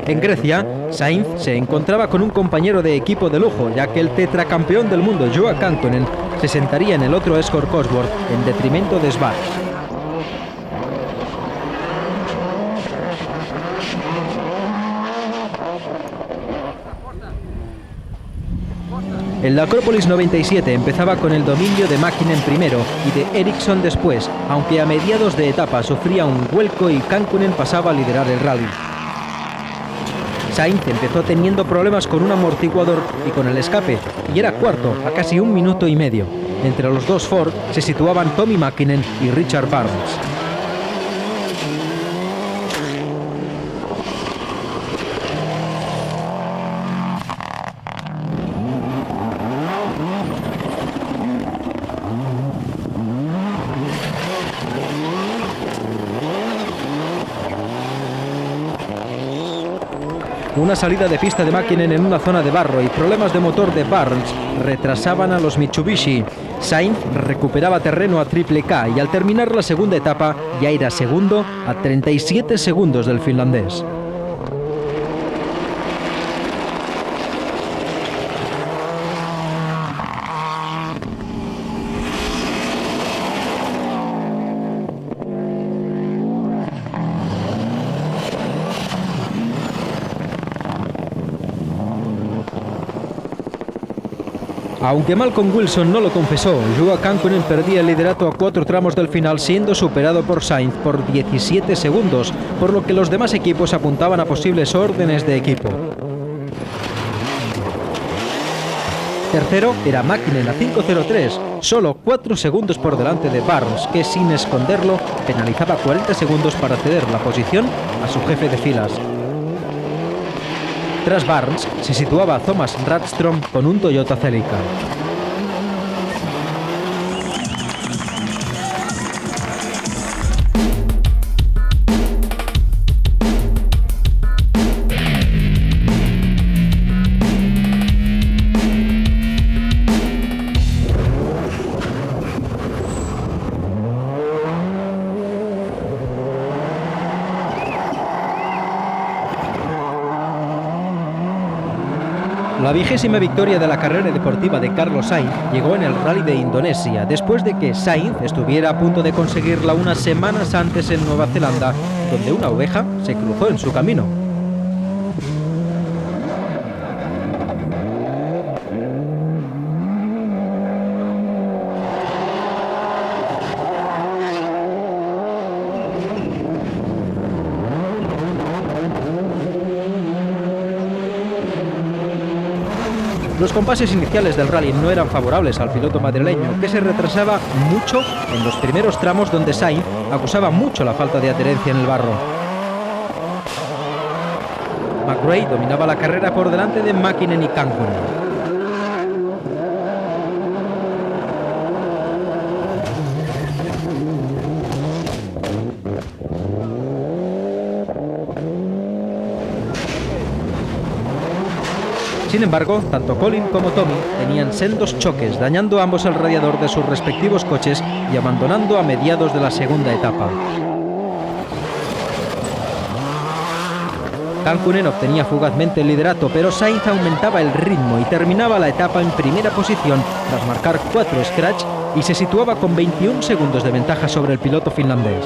A: En Grecia, Sainz se encontraba con un compañero de equipo de lujo, ya que el tetracampeón del mundo, Juha Kankkunen, se sentaría en el otro Escort Cosworth en detrimento de Sbarz. El Acrópolis 97 empezaba con el dominio de Mäkinen primero y de Ericsson después, aunque a mediados de etapa sufría un vuelco y Kankkunen pasaba a liderar el rally. Sainz empezó teniendo problemas con un amortiguador y con el escape, y era cuarto a casi 1 minuto y medio. Entre los dos Ford se situaban Tommy Mäkinen y Richard Barnes. Una salida de pista de Mäkinen en una zona de barro y problemas de motor de Barnes retrasaban a los Mitsubishi. Sainz recuperaba terreno a Triple K y al terminar la segunda etapa ya era segundo a 37 segundos del finlandés. Aunque Malcolm Wilson no lo confesó, Juha Kankkunen perdía el liderato a 4 tramos del final, siendo superado por Sainz por 17 segundos, por lo que los demás equipos apuntaban a posibles órdenes de equipo. Tercero era Mäkinen a 5:03, solo 4 segundos por delante de Barnes, que sin esconderlo penalizaba 40 segundos para ceder la posición a su jefe de filas. Tras Barnes se situaba Thomas Radström con un Toyota Celica. La 20ª victoria de la carrera deportiva de Carlos Sainz llegó en el Rally de Indonesia, después de que Sainz estuviera a punto de conseguirla unas semanas antes en Nueva Zelanda, donde una oveja se cruzó en su camino. Los compases iniciales del rally no eran favorables al piloto madrileño, que se retrasaba mucho en los primeros tramos donde Sainz acusaba mucho la falta de adherencia en el barro. McRae dominaba la carrera por delante de Mäkinen y Kankkunen. Sin embargo, tanto Colin como Tommy tenían sendos choques, dañando ambos el radiador de sus respectivos coches y abandonando a mediados de la segunda etapa. Kankkunen obtenía fugazmente el liderato, pero Sainz aumentaba el ritmo y terminaba la etapa en primera posición tras marcar 4 scratch y se situaba con 21 segundos de ventaja sobre el piloto finlandés.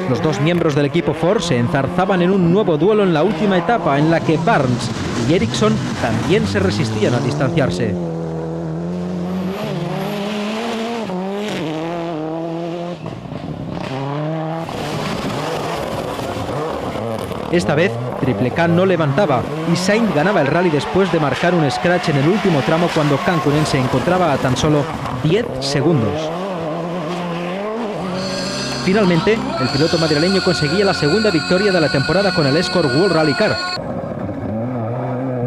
A: Los dos miembros del equipo Ford se enzarzaban en un nuevo duelo en la última etapa, en la que Barnes y Ericsson también se resistían a distanciarse. Esta vez, Triple K no levantaba y Sainz ganaba el rally después de marcar un scratch en el último tramo cuando Kankkunen se encontraba a tan solo 10 segundos. Finalmente, el piloto madrileño conseguía la segunda victoria de la temporada con el Escort World Rally Car.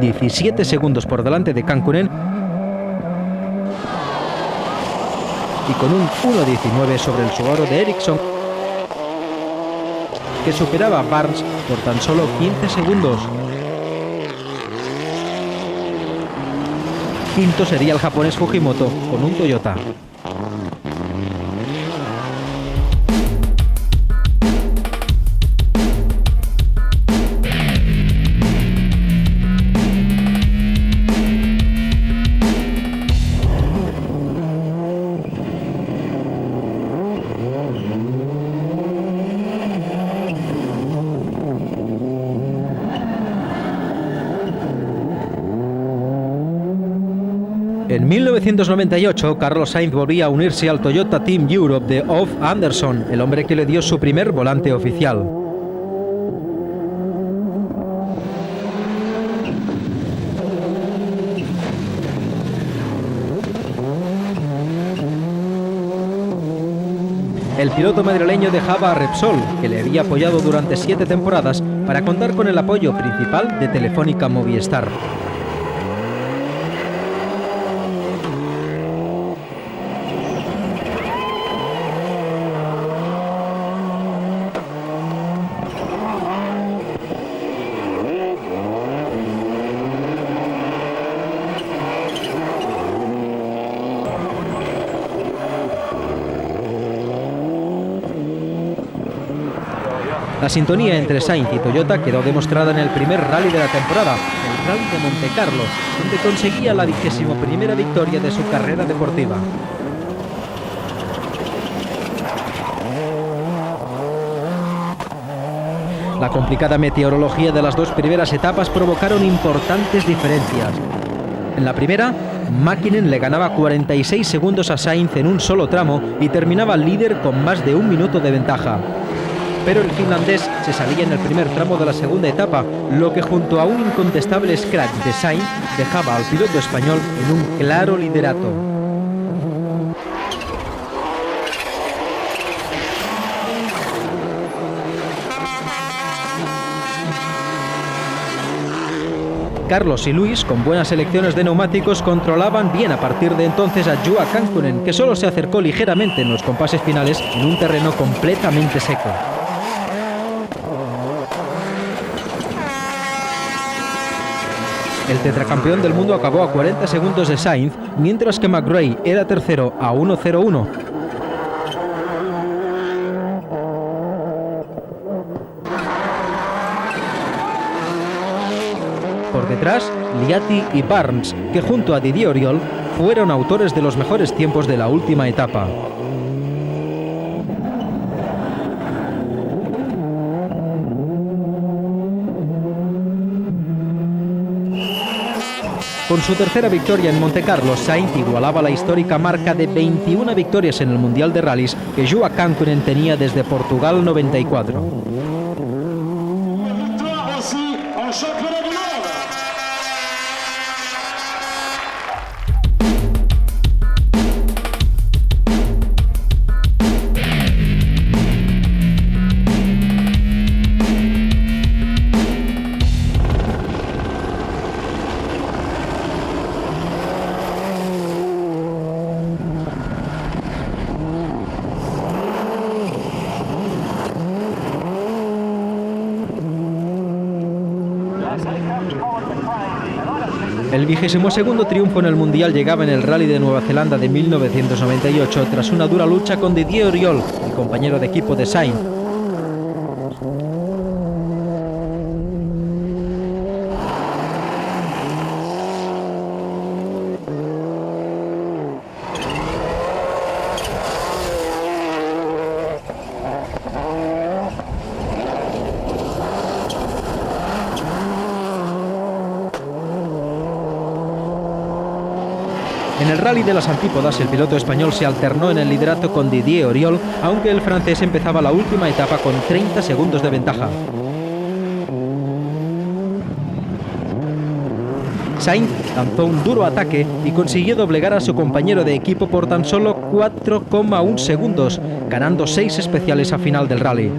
A: 17 segundos por delante de Kankkunen y con un 1.19 sobre el Subaru de Ericsson, que superaba a Barnes por tan solo 15 segundos. Quinto sería el japonés Fujimoto con un Toyota. En 1998, Carlos Sainz volvía a unirse al Toyota Team Europe de Ove Andersson, el hombre que le dio su primer volante oficial. El piloto madrileño dejaba a Repsol, que le había apoyado durante 7 temporadas, para contar con el apoyo principal de Telefónica Movistar. La sintonía entre Sainz y Toyota quedó demostrada en el primer rally de la temporada, el Rally de Monte Carlo, donde conseguía la 21ª victoria de su carrera deportiva. La complicada meteorología de las dos primeras etapas provocaron importantes diferencias. En la primera, Mäkinen le ganaba 46 segundos a Sainz en un solo tramo y terminaba líder con más de 1 minuto de ventaja. Pero el finlandés se salía en el primer tramo de la segunda etapa, lo que junto a un incontestable scratch de Sainz dejaba al piloto español en un claro liderato. Carlos y Luis, con buenas selecciones de neumáticos, controlaban bien a partir de entonces a Juha Kankkunen, que solo se acercó ligeramente en los compases finales en un terreno completamente seco. El tetracampeón del mundo acabó a 40 segundos de Sainz, mientras que McRae era tercero a 1.01. Por detrás, Liati y Barnes, que junto a Didier Oriol fueron autores de los mejores tiempos de la última etapa. Con su tercera victoria en Montecarlo, Sainz igualaba la histórica marca de 21 victorias en el Mundial de Rallys que Joao Cankonen tenía desde Portugal 94. El 22º triunfo en el Mundial llegaba en el Rally de Nueva Zelanda de 1998 tras una dura lucha con Didier Auriol, el compañero de equipo de Sainz. En el Rally de las Antípodas, el piloto español se alternó en el liderato con Didier Auriol, aunque el francés empezaba la última etapa con 30 segundos de ventaja. Sainz lanzó un duro ataque y consiguió doblegar a su compañero de equipo por tan solo 4,1 segundos, ganando 6 especiales a final del rally.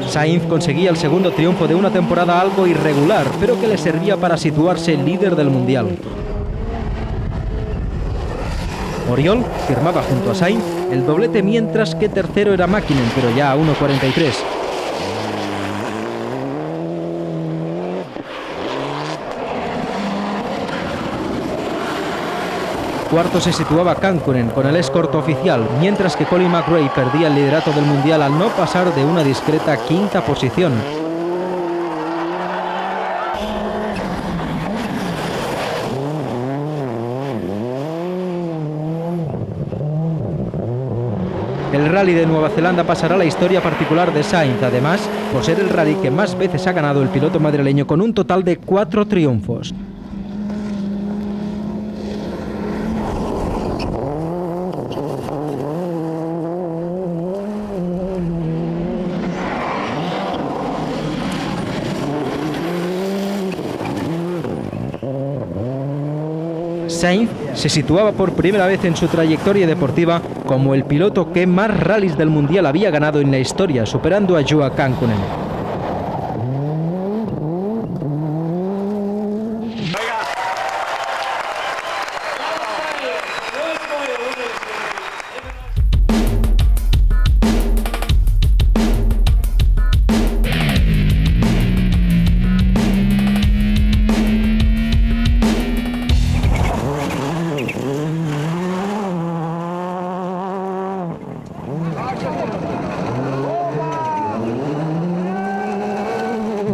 A: Sainz conseguía el segundo triunfo de una temporada algo irregular, pero que le servía para situarse líder del Mundial. Auriol firmaba junto a Sainz el doblete, mientras que tercero era Mäkinen, pero ya a 1,43. Cuarto se situaba Cankonen con el escort oficial, mientras que Colin McRae perdía el liderato del Mundial al no pasar de una discreta quinta posición. El Rally de Nueva Zelanda pasará a la historia particular de Sainz, además, por ser el rally que más veces ha ganado el piloto madrileño con un total de 4 triunfos. Sainz se situaba por primera vez en su trayectoria deportiva como el piloto que más rallies del Mundial había ganado en la historia, superando a Joao Cankonen.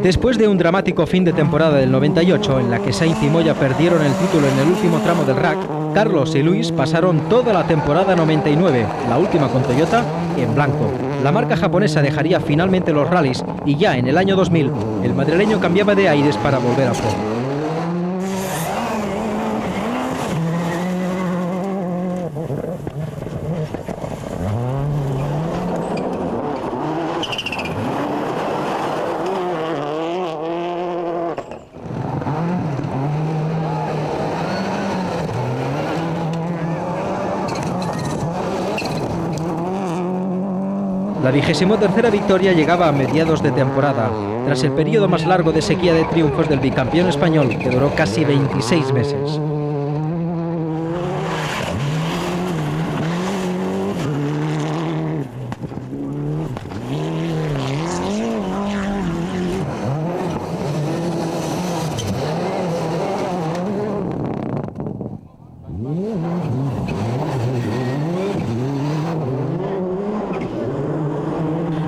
A: Después de un dramático fin de temporada del 98, en la que Sainz y Moya perdieron el título en el último tramo del RAC, Carlos y Luis pasaron toda la temporada 99, la última con Toyota, en blanco. La marca japonesa dejaría finalmente los rallies y ya en el año 2000, el madrileño cambiaba de aires para volver a Ford. La 23ª victoria llegaba a mediados de temporada, tras el periodo más largo de sequía de triunfos del bicampeón español, que duró casi 26 meses.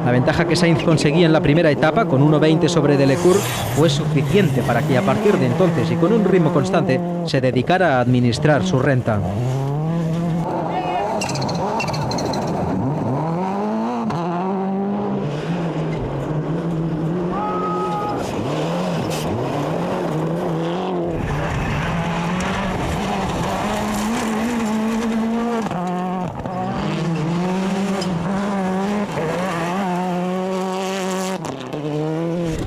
A: La ventaja que Sainz conseguía en la primera etapa, con 1.20 sobre Delecourt, fue suficiente para que a partir de entonces y con un ritmo constante se dedicara a administrar su renta.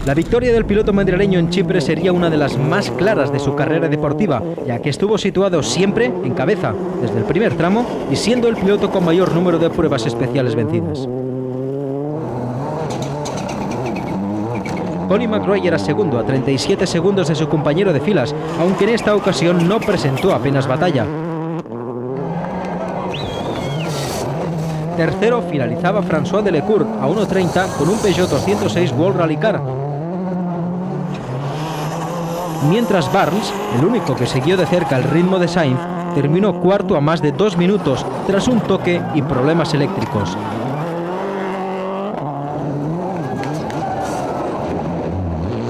A: La victoria del piloto madrileño en Chipre sería una de las más claras de su carrera deportiva, ya que estuvo situado siempre en cabeza, desde el primer tramo, y siendo el piloto con mayor número de pruebas especiales vencidas. Colin McRae era segundo a 37 segundos de su compañero de filas, aunque en esta ocasión no presentó apenas batalla. Tercero finalizaba François Delecourt a 1.30 con un Peugeot 206 World Rally Car. Mientras Barnes, el único que siguió de cerca el ritmo de Sainz, terminó cuarto a más de 2 minutos tras un toque y problemas eléctricos.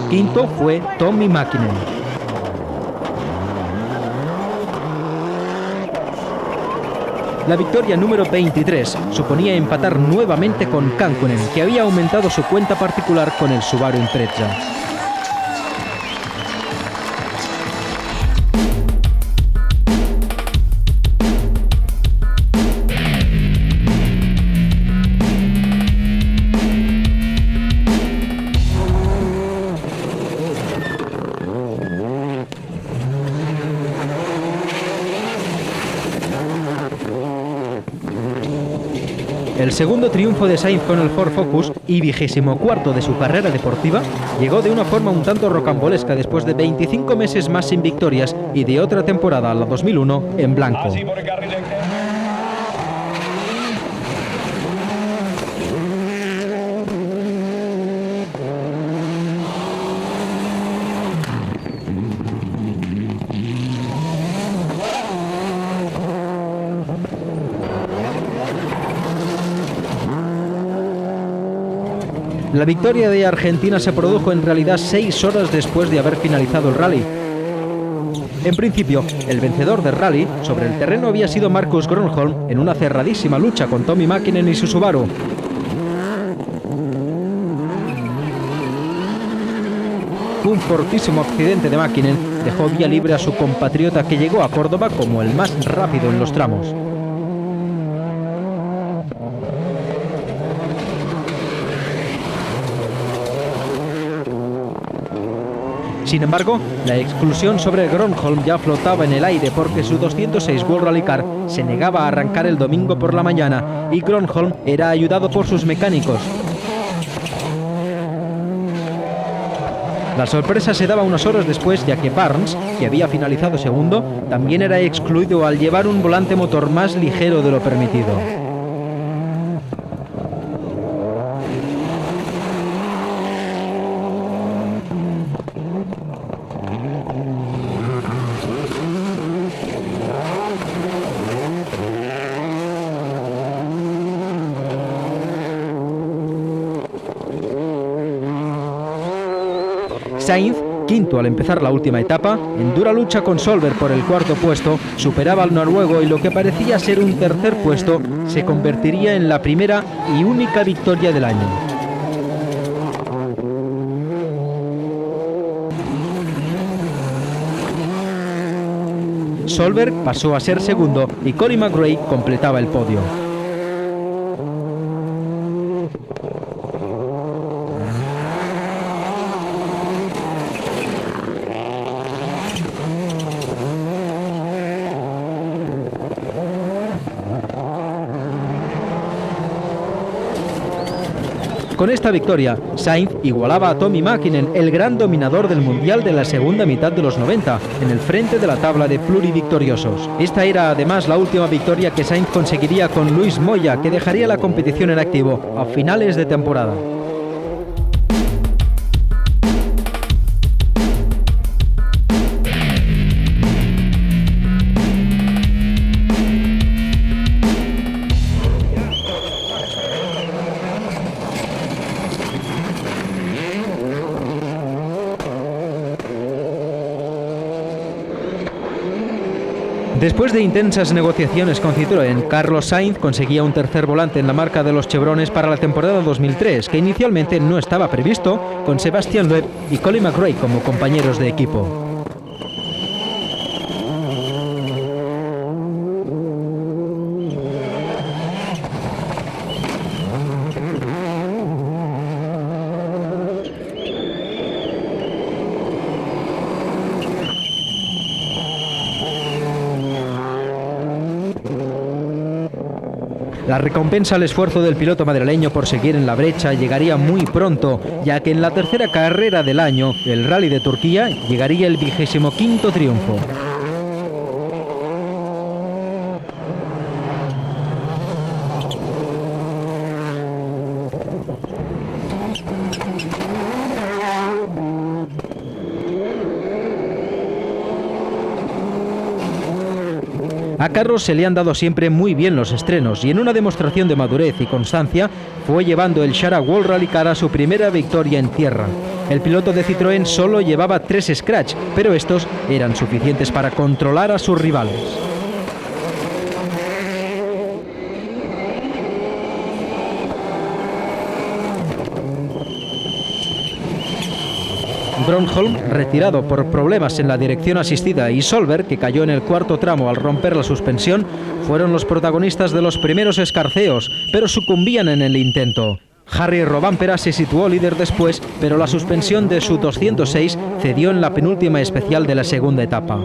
A: Quinto fue Tommi Mäkinen. La victoria número 23 suponía empatar nuevamente con Kankkunen, que había aumentado su cuenta particular con el Subaru Impreza. El segundo triunfo de Sainz con el Ford Focus y 24º de su carrera deportiva llegó de una forma un tanto rocambolesca después de 25 meses más sin victorias y de otra temporada, la 2001, en blanco. La victoria de Argentina se produjo en realidad 6 horas después de haber finalizado el rally. En principio, el vencedor del rally sobre el terreno había sido Marcus Grönholm en una cerradísima lucha con Tommi Mäkinen y su Subaru. Un fortísimo accidente de Mäkinen dejó vía libre a su compatriota, que llegó a Córdoba como el más rápido en los tramos. Sin embargo, la exclusión sobre Grönholm ya flotaba en el aire, porque su 206 World Rally Car se negaba a arrancar el domingo por la mañana y Grönholm era ayudado por sus mecánicos. La sorpresa se daba unas horas después, ya que Barnes, que había finalizado segundo, también era excluido al llevar un volante motor más ligero de lo permitido. Sainz, quinto al empezar la última etapa, en dura lucha con Solberg por el cuarto puesto, superaba al noruego y lo que parecía ser un tercer puesto se convertiría en la primera y única victoria del año. Solberg pasó a ser segundo y Colin McRae completaba el podio. Con esta victoria, Sainz igualaba a Tommi Mäkinen, el gran dominador del Mundial de la segunda mitad de los 90, en el frente de la tabla de plurivictoriosos. Esta era además la última victoria que Sainz conseguiría con Luis Moya, que dejaría la competición en activo a finales de temporada. Después de intensas negociaciones con Citroën, Carlos Sainz conseguía un tercer volante en la marca de los chevrones para la temporada 2003, que inicialmente no estaba previsto, con Sébastien Loeb y Colin McRae como compañeros de equipo. La recompensa al esfuerzo del piloto madrileño por seguir en la brecha llegaría muy pronto, ya que en la tercera carrera del año, el Rally de Turquía, llegaría el 25º triunfo. A Carlos se le han dado siempre muy bien los estrenos y en una demostración de madurez y constancia fue llevando el Shara World Rally Car a su primera victoria en tierra. El piloto de Citroën solo llevaba 3 scratch, pero estos eran suficientes para controlar a sus rivales. Gronholm, retirado por problemas en la dirección asistida, y Solberg, que cayó en el cuarto tramo al romper la suspensión, fueron los protagonistas de los primeros escarceos, pero sucumbían en el intento. Harry Rovanpera se situó líder después, pero la suspensión de su 206 cedió en la penúltima especial de la segunda etapa.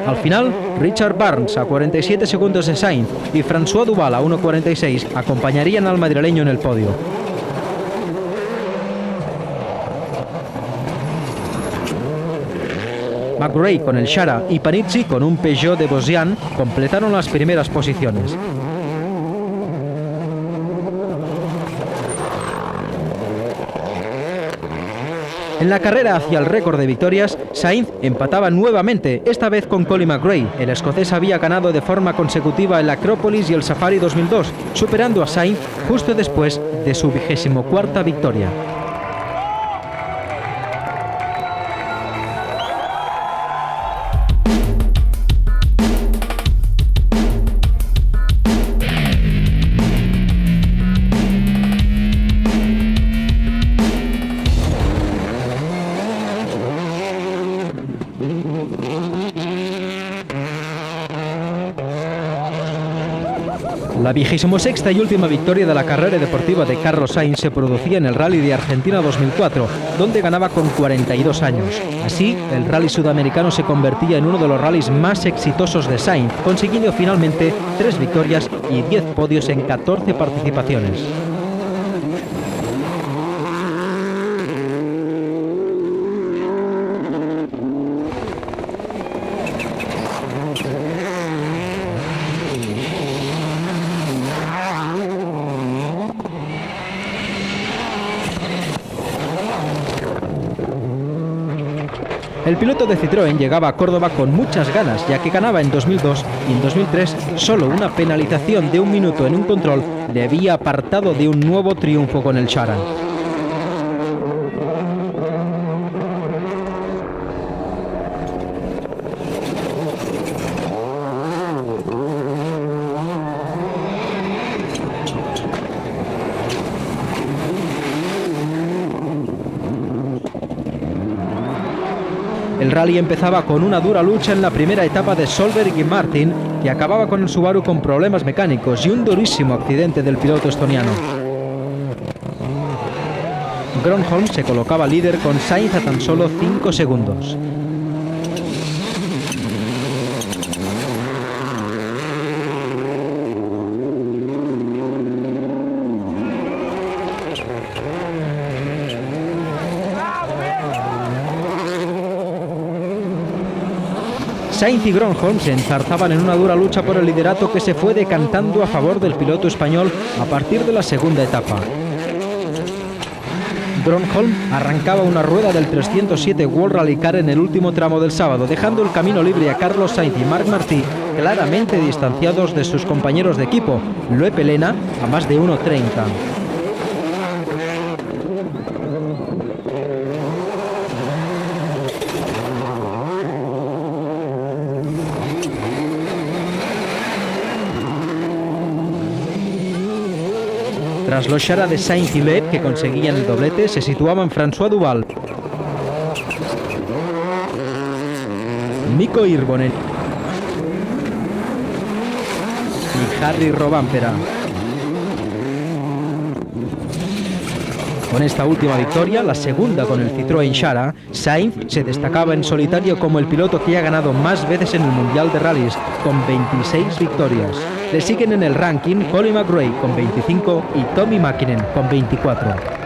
A: Al final, Richard Barnes a 47 segundos de Sainz y François Duval a 1.46 acompañarían al madrileño en el podio. McRae con el Shara y Panizzi con un Peugeot de Bosian completaron las primeras posiciones. En la carrera hacia el récord de victorias, Sainz empataba nuevamente, esta vez con Colin McRae. El escocés había ganado de forma consecutiva el Acrópolis y el Safari 2002, superando a Sainz justo después de su 24ª victoria. La 26ª y última victoria de la carrera deportiva de Carlos Sainz se producía en el Rally de Argentina 2004, donde ganaba con 42 años. Así, el Rally sudamericano se convertía en uno de los rallies más exitosos de Sainz, consiguiendo finalmente 3 victorias y 10 podios en 14 participaciones. El piloto de Citroën llegaba a Córdoba con muchas ganas, ya que ganaba en 2002 y en 2003 solo una penalización de 1 minuto en un control le había apartado de un nuevo triunfo con el Shara. El rally empezaba con una dura lucha en la primera etapa de Solberg y Martin, que acababa con el Subaru con problemas mecánicos y un durísimo accidente del piloto estoniano. Gronholm se colocaba líder con Sainz a tan solo 5 segundos. Sainz y Gronholm se enzarzaban en una dura lucha por el liderato que se fue decantando a favor del piloto español a partir de la segunda etapa. Gronholm arrancaba una rueda del 307 World Rally Car en el último tramo del sábado, dejando el camino libre a Carlos Sainz y Marc Martí, claramente distanciados de sus compañeros de equipo, Loeb Elena a más de 1.30. Tras los Shara de Sainz y Loeb, que conseguían el doblete, se situaban François Duval, Mikko Hirvonen y Harry Rovanperä. Con esta última victoria, la segunda con el Citroën Shara, Sainz se destacaba en solitario como el piloto que ha ganado más veces en el Mundial de Rallys, con 26 victorias. Le siguen en el ranking Colin McRae con 25 y Tommi Mäkinen con 24.